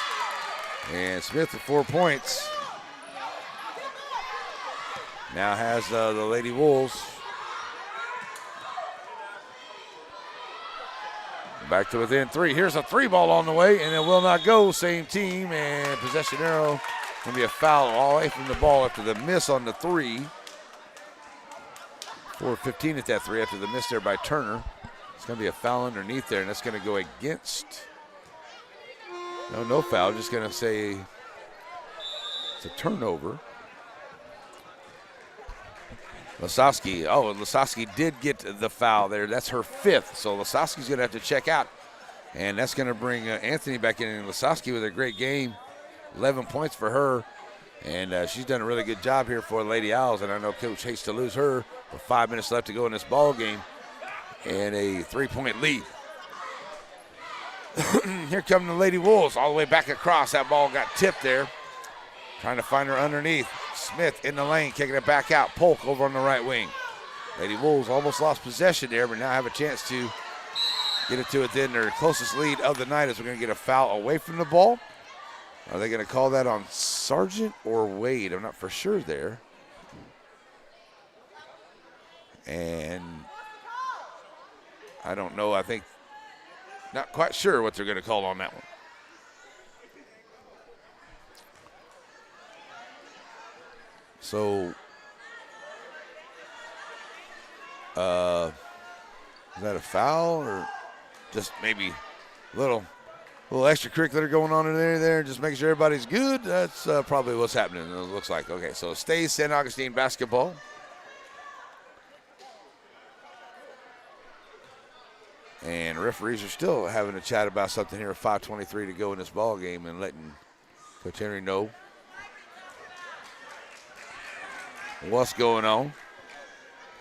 And Smith with 4 points. Now has the Lady Wolves back to within 3. Here's a 3 ball on the way, and it will not go. Same team, and possession arrow. Going to be a foul all the way from the ball after the miss on the 3. 4:15 at that 3 after the miss there by Turner. It's going to be a foul underneath there, and that's going to go against. No foul. Just going to say it's a turnover. Lasowski. Oh, Lasowski did get the foul there. That's her 5th. So Lasowski's going to have to check out. And that's going to bring Anthony back in. And Lasowski with a great game. 11 points for her. And she's done a really good job here for the Lady Owls. And I know Coach hates to lose her with 5 minutes left to go in this ball game. And a 3-point lead. Here come the Lady Wolves all the way back across. That ball got tipped there. Trying to find her underneath. Smith in the lane, kicking it back out. Polk over on the right wing. Lady Wolves almost lost possession there, but now have a chance to get it to within their closest lead of the night as we're going to get a foul away from the ball. Are they going to call that on Sargent or Wade? I'm not for sure there. And I don't know. I think not quite sure what they're going to call on that one. So, is that a foul or just maybe a little extracurricular going on in there, just making sure everybody's good? That's probably what's happening, it looks like. Okay, so it stays San Augustine basketball. And referees are still having a chat about something here with 5:23 to go in this ball game and letting Coach Henry know what's going on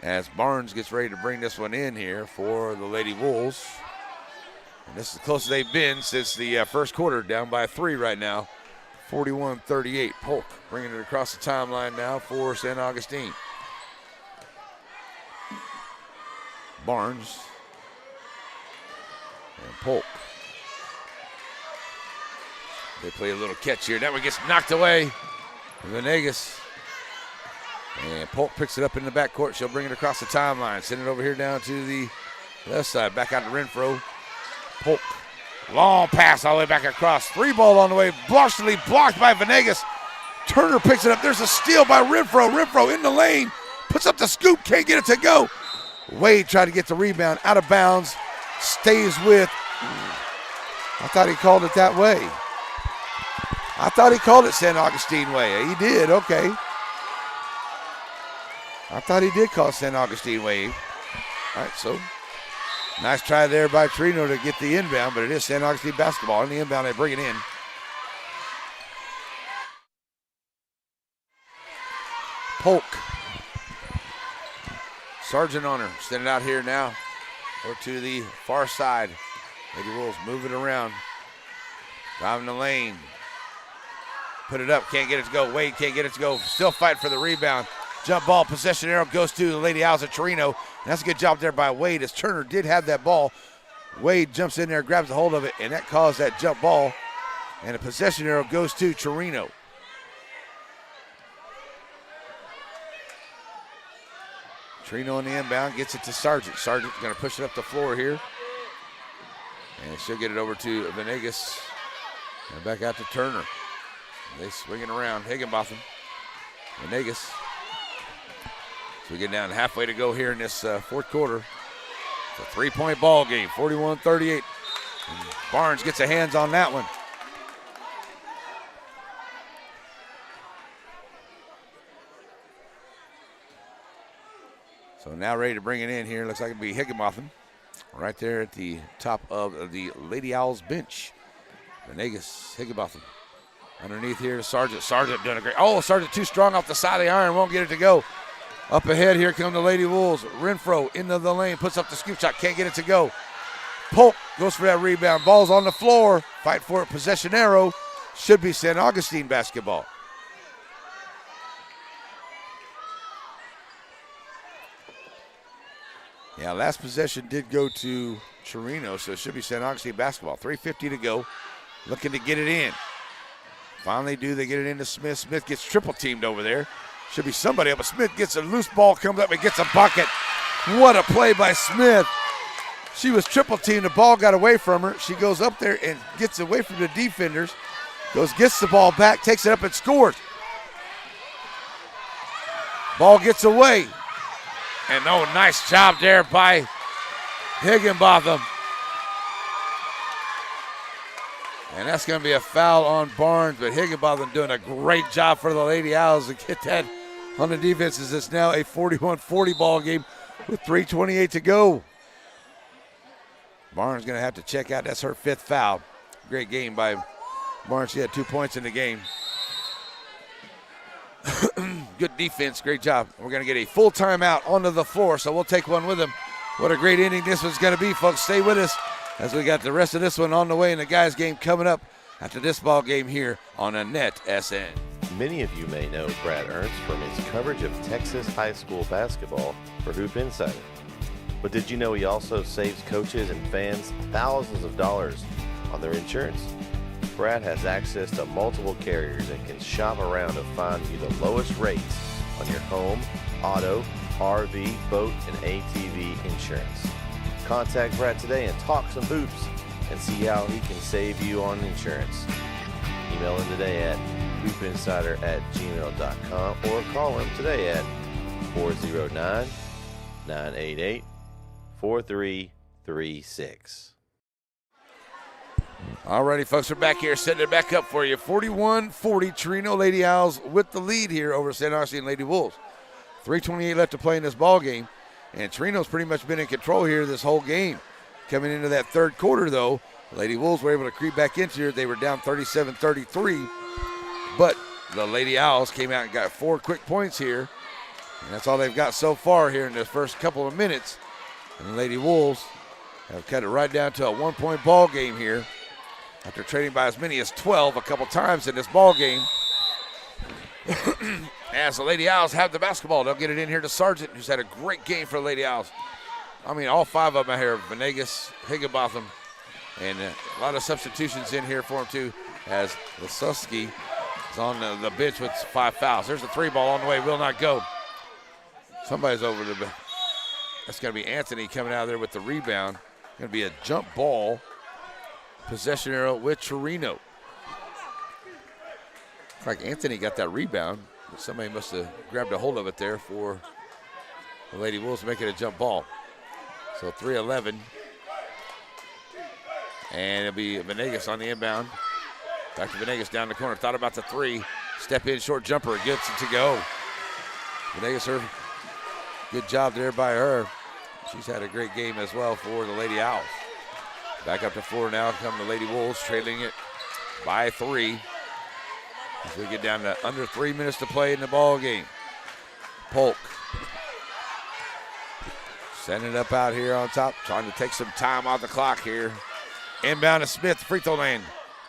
as Barnes gets ready to bring this one in here for the Lady Wolves. And this is the closest they've been since the first quarter, down by 3 right now, 41-38. Polk bringing it across the timeline now for San Augustine. Barnes and Polk. They play a little catch here. That one gets knocked away. Venegas. And Polk picks it up in the backcourt. She'll bring it across the timeline. Send it over here down to the left side. Back out to Renfro. Polk. Long pass all the way back across. 3 ball on the way. Partially blocked by Venegas. Turner picks it up. There's a steal by Renfro. Renfro in the lane. Puts up the scoop. Can't get it to go. Wade tried to get the rebound. Out of bounds. Stays with. I thought he called it that way. I thought he called it San Augustine way. He did. Okay. I thought he did call San Augustine way. All right, so nice try there by Chireno to get the inbound, but it is San Augustine basketball. On the inbound, they bring it in. Polk. Sargent on her. Send it out here now. Or to the far side. Lady Wolves move it around. Driving the lane. Put it up. Can't get it to go. Wade can't get it to go. Still fight for the rebound. Jump ball. Possession arrow goes to the Lady Owls at Chireno. And that's a good job there by Wade as Turner did have that ball. Wade jumps in there, grabs a hold of it, and that caused that jump ball. And a possession arrow goes to Chireno. Chireno on the inbound, gets it to Sargent. Sargent's going to push it up the floor here. And she'll get it over to Venegas. And back out to Turner. They swing it around. Higginbotham. Venegas. So we get down halfway to go here in this fourth quarter. It's a 3-point ball game, 41-38. And Barnes gets a hands on that one. So now ready to bring it in here. Looks like it'll be Higginbotham right there at the top of the Lady Owls bench. Venegas, Higginbotham. Underneath here to Sargent. Sargent doing a great. Oh, Sargent too strong off the side of the iron. Won't get it to go. Up ahead, here come the Lady Wolves. Renfro into the lane, puts up the scoop shot, can't get it to go. Polk goes for that rebound. Ball's on the floor. Fight for it. Possession arrow. Should be San Augustine basketball. Yeah, last possession did go to Chireno, so it should be San Augustine basketball. 3:50 to go. Looking to get it in. Finally they get it into Smith. Smith gets triple teamed over there. Should be somebody up, but Smith gets a loose ball, comes up and gets a bucket. What a play by Smith. She was triple teamed, the ball got away from her. She goes up there and gets away from the defenders. Gets the ball back, takes it up and scores. Ball gets away. And nice job there by Higginbotham. And that's going to be a foul on Barnes, but Higginbotham doing a great job for the Lady Owls to get that on the defenses. It's now a 41-40 ball game with 3:28 to go. Barnes going to have to check out. That's her 5th foul. Great game by Barnes. She had 2 points in the game. Good defense. Great job. We're going to get a full timeout onto the floor, so we'll take one with them. What a great inning this one's going to be, folks. Stay with us as we got the rest of this one on the way and the guys' game coming up after this ball game here on Annette SN. Many of you may know Brad Ernst from his coverage of Texas high school basketball for Hoop Insider. But did you know he also saves coaches and fans thousands of dollars on their insurance? Brad has access to multiple carriers and can shop around to find you the lowest rates on your home, auto, RV, boat, and ATV insurance. Contact Brad today and talk some hoops and see how he can save you on insurance. Email him today at hoopinsider@gmail.com or call him today at 409-988-4336. All righty, folks, we're back here, setting it back up for you. 41-40, Chireno Lady Owls with the lead here over St. Augustine Lady Wolves. 3:28 left to play in this ball game, and Chireno's pretty much been in control here this whole game. Coming into that third quarter, though, Lady Wolves were able to creep back into it. They were down 37-33, but the Lady Owls came out and got 4 quick points here, and that's all they've got so far here in the first couple of minutes. And the Lady Wolves have cut it right down to a 1-point ball game here, after trading by as many as 12 a couple times in this ball game. As the Lady Owls have the basketball, they'll get it in here to Sargent, who's had a great game for the Lady Owls. I mean, all 5 of them out here, Venegas, Higginbotham, and a lot of substitutions in here for them too, as Lasuski is on the bench with 5 fouls. There's a 3 ball on the way, will not go. Somebody's over the, that's going to be Anthony coming out of there with the rebound. Going to be a jump ball. Possession arrow with Chireno. Looks like Anthony got that rebound. Somebody must have grabbed a hold of it there for the Lady Wolves to make it a jump ball. So 3-11. And it'll be Venegas on the inbound. Back to Venegas down the corner. Thought about the 3. Step in, short jumper. Gets it to go. Venegas, her good job there by her. She's had a great game as well for the Lady Owls. Back up to 4 now, come the Lady Wolves, trailing it by 3. As we get down to under 3 minutes to play in the ball game. Polk setting it up out here on top, trying to take some time off the clock here. Inbound to Smith, free throw line.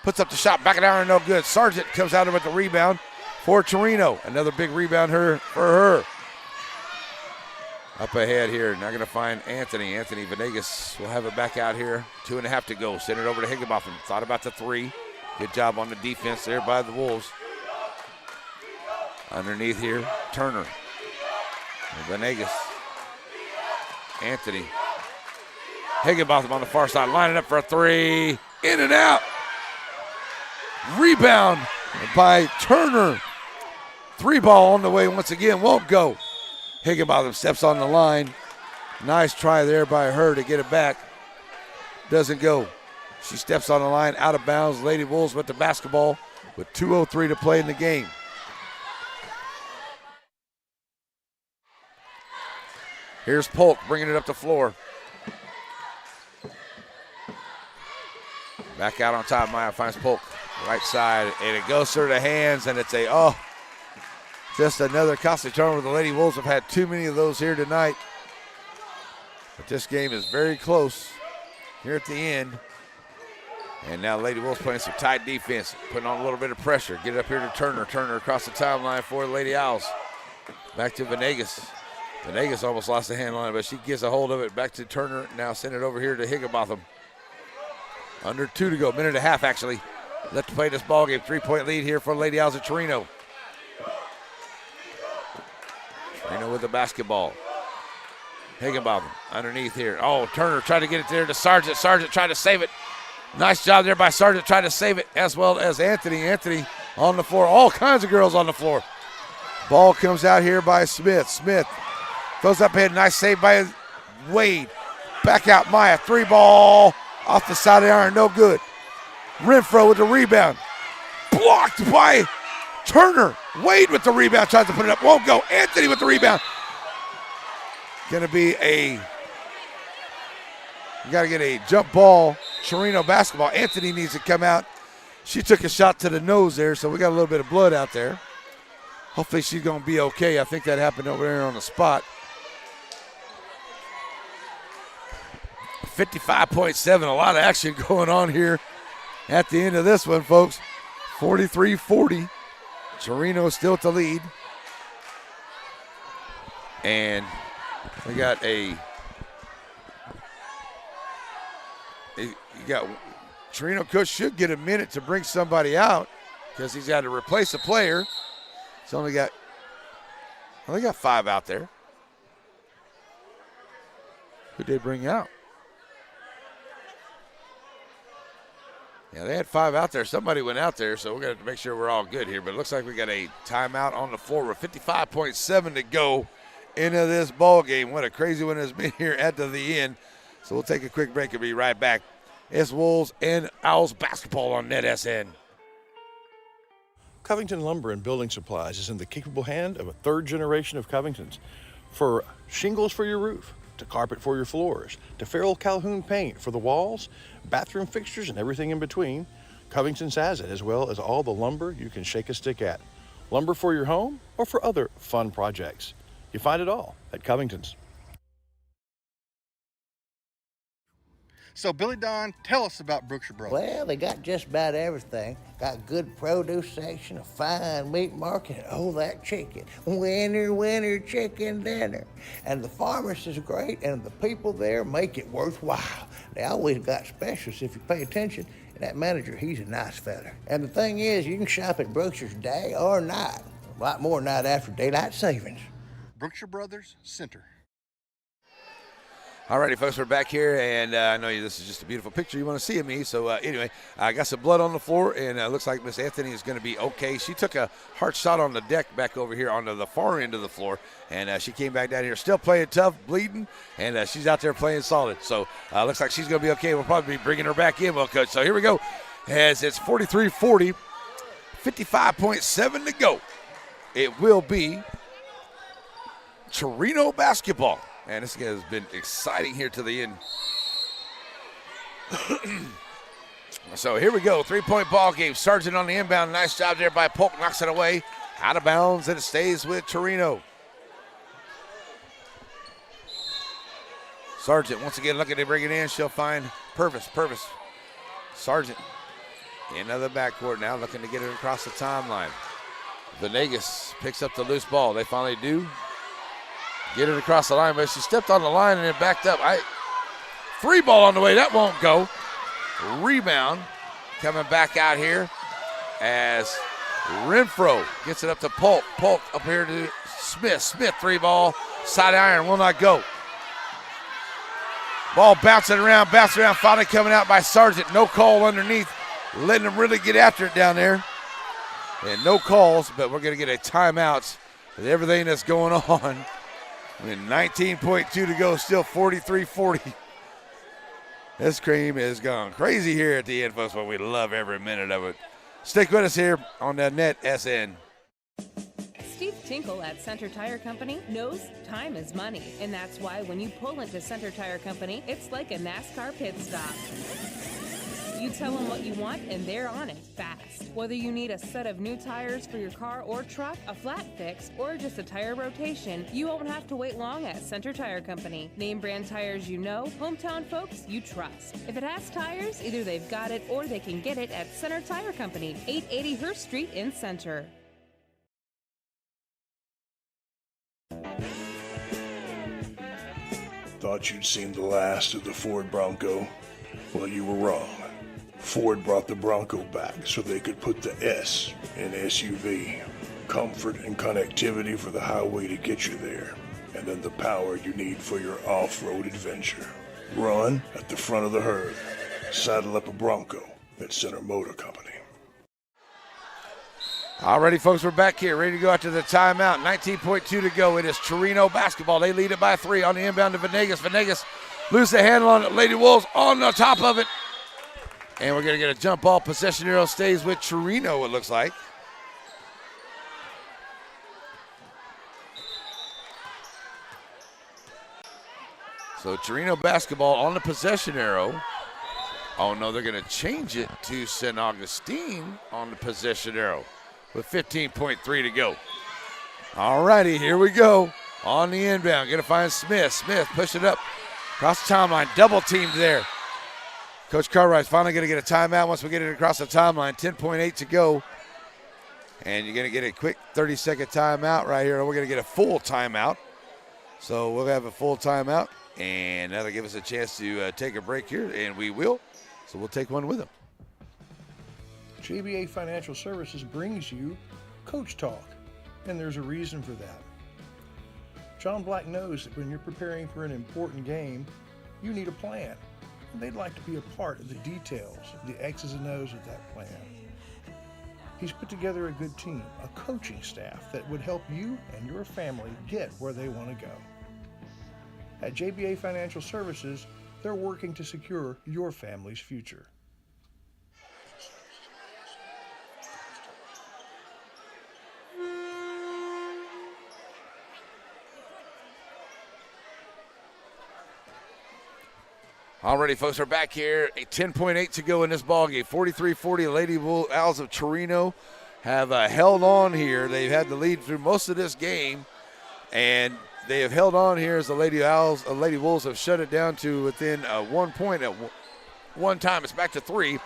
Puts up the shot, back of the iron, no good. Sargent comes out with the rebound for Chireno. Another big rebound for her. Up ahead here, not going to find Anthony. Anthony Venegas will have it back out here. 2.5 to go. Send it over to Higginbotham. Thought about the 3. Good job on the defense there by the Wolves. Underneath here, Turner. Venegas. Anthony. Higginbotham on the far side. Lining up for a 3. In and out. Rebound by Turner. 3 ball on the way once again. Won't go. Higginbotham steps on the line. Nice try there by her to get it back. Doesn't go. She steps on the line, out of bounds. Lady Wolves with the basketball with 2:03 to play in the game. Here's Polk bringing it up the floor. Back out on top, Maya finds Polk. Right side, and it goes through the hands, and it's just another costly turnover. The Lady Wolves have had too many of those here tonight. But this game is very close here at the end. And now Lady Wolves playing some tight defense, putting on a little bit of pressure. Get it up here to Turner. Turner across the timeline for the Lady Owls. Back to Venegas. Venegas almost lost the handle on it, but she gets a hold of it. Back to Turner. Now send it over here to Higginbotham. Under 2 to go. Minute and a half, actually, left to play this ball game. 3-point lead here for Lady Owls at Chireno. Chireno with the basketball. Higginbotham underneath here. Oh, Turner tried to get it there to Sargent. Sargent tried to save it. Nice job there by Sargent, trying to save it, as well as Anthony. Anthony on the floor. All kinds of girls on the floor. Ball comes out here by Smith. Smith throws up ahead. Nice save by Wade. Back out Maya. 3 ball off the side of the iron. No good. Renfro with the rebound. Blocked by Turner. Wade with the rebound. Tries to put it up. Won't go. Anthony with the rebound. Going to be you got to get a jump ball. Chireno basketball. Anthony needs to come out. She took a shot to the nose there, so we got a little bit of blood out there. Hopefully she's going to be okay. I think that happened over there on the spot. 55.7, a lot of action going on here at the end of this one, folks. 43-40. Chireno still to lead. And we got Chireno coach should get a minute to bring somebody out because he's got to replace a player. He's only got 5 out there. Who'd they bring out? Yeah, they had 5 out there. Somebody went out there, so we're going to have to make sure we're all good here. But it looks like we got a timeout on the floor with 55.7 to go into this ball game. What a crazy one it's been here at the end. So we'll take a quick break and be right back. It's Wolves and Owls basketball on NetSN. Covington Lumber and Building Supplies is in the capable hand of a third generation of Covingtons. For shingles for your roof, to carpet for your floors, to Farrell Calhoun paint for the walls, bathroom fixtures, and everything in between, Covington's has it, as well as all the lumber you can shake a stick at. Lumber for your home or for other fun projects. You find it all at Covington's. So, Billy Don, tell us about Brookshire Brothers. Well, they got just about everything. Got good produce section, a fine meat market, and oh, that chicken. Winter chicken dinner. And the pharmacist is great, and the people there make it worthwhile. They always got specials if you pay attention. And that manager, he's a nice fella. And the thing is, you can shop at Brookshire's day or night. A lot more night after daylight savings. Brookshire Brothers Center. All righty, folks, we're back here, and I know this is just a beautiful picture you want to see of me. So, anyway, I got some blood on the floor, and it looks like Miss Anthony is going to be okay. She took a hard shot on the deck back over here onto the far end of the floor, and she came back down here still playing tough, bleeding, and she's out there playing solid. So, looks like she's going to be okay. We'll probably be bringing her back in, well, Coach. So, here we go. As it's 43-40, 55.7 to go. It will be Chireno basketball. And this has been exciting here to the end. So here we go, 3-point ball game. Sargent on the inbound. Nice job there by Polk. Knocks it away. Out of bounds, and it stays with Chireno. Sargent once again looking to bring it in. She'll find Purvis. Sargent into the backcourt now, looking to get it across the timeline. Venegas picks up the loose ball. They finally do get it across the line, but she stepped on the line and then backed up. Free ball on the way. That won't go. Rebound coming back out here as Renfro gets it up to Polk. Polk up here to Smith. Smith, 3 ball. Side iron will not go. Ball bouncing around. Finally coming out by Sargent. No call underneath. Letting them really get after it down there. And no calls, but we're going to get a timeout with everything that's going on. With 19.2 to go, still 43-40. This cream is gone crazy here at the end, folks, but we love every minute of it. Stick with us here on the NetSN. Steve Tinkle at Center Tire Company knows time is money, and that's why when you pull into Center Tire Company, it's like a NASCAR pit stop. You tell them what you want, and they're on it fast. Whether you need a set of new tires for your car or truck, a flat fix, or just a tire rotation, you won't have to wait long at Center Tire Company. Name brand tires you know, hometown folks you trust. If it has tires, either they've got it or they can get it at Center Tire Company, 880 Hurst Street in Center. Thought you'd seen the last of the Ford Bronco? Well, you were wrong. Ford brought the Bronco back so they could put the S in SUV. Comfort and connectivity for the highway to get you there, and then the power you need for your off-road adventure. Run at the front of the herd. Saddle up a Bronco at Center Motor Company. All righty, folks, we're back here, ready to go after the timeout. 19.2 to go. It is Chireno basketball. They lead it by 3 on the inbound to Venegas. Venegas lose the handle on it. Lady Wolves on the top of it. And we're going to get a jump ball. Possession arrow stays with Chireno, it looks like. So Chireno basketball on the possession arrow. Oh, no, they're going to change it to St. Augustine on the possession arrow with 15.3 to go. All righty, here we go. On the inbound, going to find Smith. Smith push it up across the timeline. Double teamed there. Coach Cartwright's finally going to get a timeout once we get it across the timeline. 10.8 to go. And you're going to get a quick 30-second timeout right here. We're going to get a full timeout. So we'll have a full timeout. And that'll give us a chance to take a break here, and we will. So we'll take one with them. JBA Financial Services brings you Coach Talk, and there's a reason for that. John Black knows that when you're preparing for an important game, you need a plan. and they'd like to be a part of the details, the X's and O's of that plan. He's put together a good team, a coaching staff that would help you and your family get where they want to go. At JBA Financial Services, they're working to secure your family's future. Alrighty, folks, we're back here. 10.8 to go in this ballgame. 43-40, Lady Owls of Chireno have held on here. They've had the lead through most of this game, and they have held on here as the Lady Wolves have shut it down to within 1 point at one time. It's back to 3,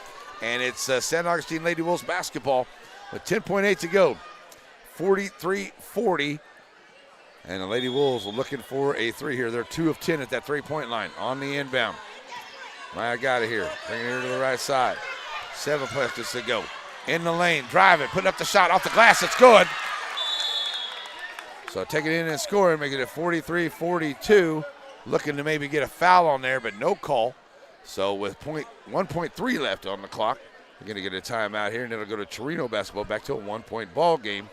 and it's San Augustine Lady Wolves basketball with 10.8 to go. 43-40. And the Lady Wolves are looking for a 3 here. They're 2 of 10 at that 3-point line on the inbound. I got it here. Bringing it here to the right side. 7 places to go. In the lane, driving, putting up the shot off the glass. It's good. So taking it in and scoring, making it 43-42. Looking to maybe get a foul on there, but no call. So with 1.3 left on the clock, we're going to get a timeout here, and it'll go to Chireno basketball back to a 1-point ball game.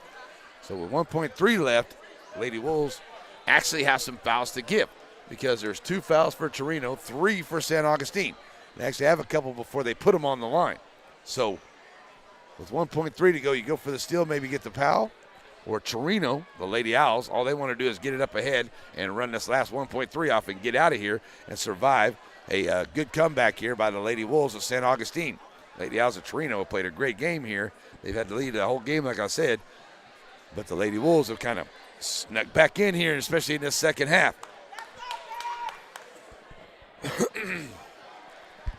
So with 1.3 left, Lady Wolves actually have some fouls to give because there's 2 fouls for Chireno, 3 for San Augustine. They actually have a couple before they put them on the line. So with 1.3 to go, you go for the steal, maybe get the foul. Or Chireno, the Lady Owls, all they want to do is get it up ahead and run this last 1.3 off and get out of here and survive a good comeback here by the Lady Wolves of San Augustine. Lady Owls of Chireno have played a great game here. They've had to lead the whole game, like I said. But the Lady Wolves have kind of snuck back in here, especially in this second half.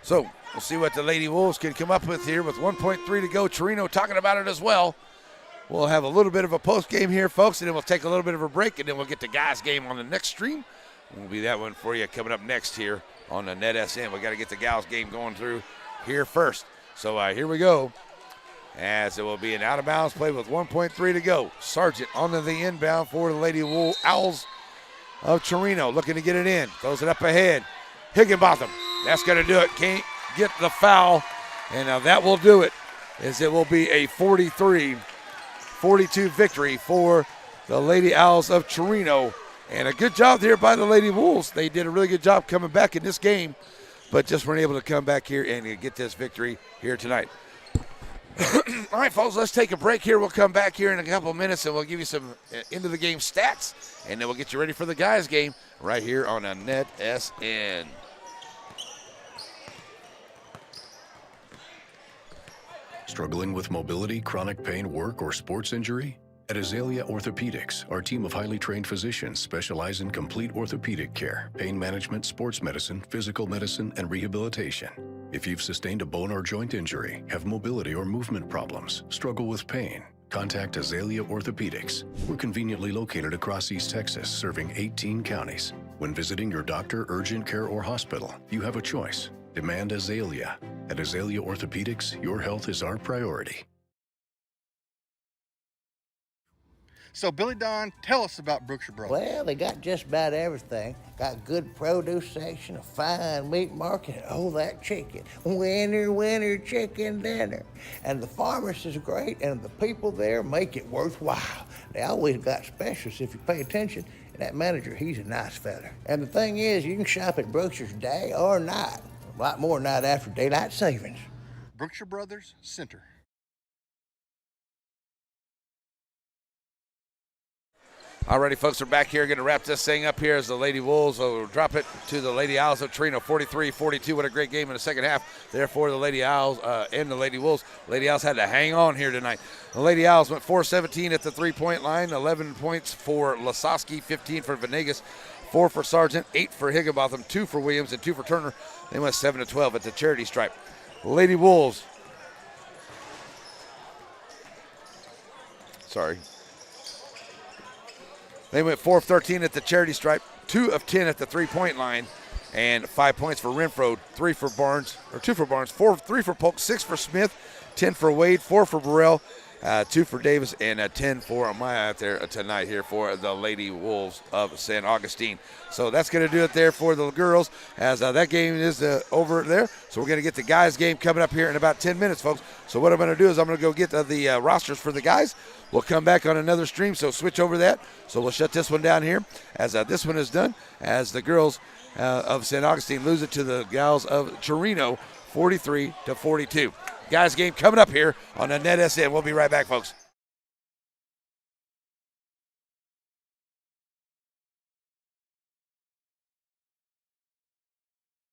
So we'll see what the Lady Wolves can come up with here with 1.3 to go. Chireno talking about it as well. We'll have a little bit of a post game here, folks, and then we'll take a little bit of a break, and then we'll get the guys' game on the next stream. We'll be that one for you coming up next here on the NetSN. We got to get the gals' game going through here first. So here we go. As it will be an out-of-bounds play with 1.3 to go. Sargent onto the inbound for the Lady Owls of Chireno, looking to get it in. Throws it up ahead. Higginbotham, that's going to do it. Can't get the foul, and now that will do it, as it will be a 43-42 victory for the Lady Owls of Chireno. And a good job there by the Lady Wolves. They did a really good job coming back in this game, but just weren't able to come back here and get this victory here tonight. All right, folks, let's take a break here. We'll come back here in a couple of minutes, and we'll give you some end-of-the-game stats, and then we'll get you ready for the guys' game right here on a NetSN. Struggling with mobility, chronic pain, work, or sports injury? At Azalea Orthopedics, our team of highly trained physicians specialize in complete orthopedic care, pain management, sports medicine, physical medicine, and rehabilitation. If you've sustained a bone or joint injury, have mobility or movement problems, struggle with pain, contact Azalea Orthopedics. We're conveniently located across East Texas, serving 18 counties. When visiting your doctor, urgent care, or hospital, you have a choice. Demand Azalea. At Azalea Orthopedics, your health is our priority. So, Billy Don, tell us about Brookshire Brothers. Well, they got just about everything. Got good produce section, a fine meat market, and oh, that chicken. Winner, chicken dinner. And the pharmacist is great, and the people there make it worthwhile. They always got specials if you pay attention. And that manager, he's a nice fella. And the thing is, you can shop at Brookshire's day or night. A lot more night after daylight savings. Brookshire Brothers Center. Alrighty, folks, we're back here. Going to wrap this thing up here as the Lady Wolves will drop it to the Lady Owls of Chireno, 43-42. What a great game in the second half. Therefore, the Lady Owls and the Lady Wolves. Lady Owls had to hang on here tonight. The Lady Owls went 4-17 at the three-point line, 11 points for Lasowski, 15 for Venegas, 4 for Sargent, 8 for Higginbotham, 2 for Williams, and 2 for Turner. They went 7-12 at the charity stripe. Lady Wolves. They went 4 of 13 at the charity stripe, 2 of 10 at the three-point line, and 5 points for Renfro, 2 for Barnes, 3 for Polk, 6 for Smith, 10 for Wade, 4 for Burrell, 2 for Davis, and 10 for Maya out there tonight here for the Lady Wolves of San Augustine. So that's going to do it there for the girls, as that game is over there. So we're going to get the guys' game coming up here in about 10 minutes, folks. So what I'm going to do is I'm going to go get the rosters for the guys. We'll come back on another stream, so switch over that. So we'll shut this one down here as this one is done, as the girls of San Augustine lose it to the gals of Chireno 43-42. Guys' game coming up here on the NetSN. We'll be right back, folks.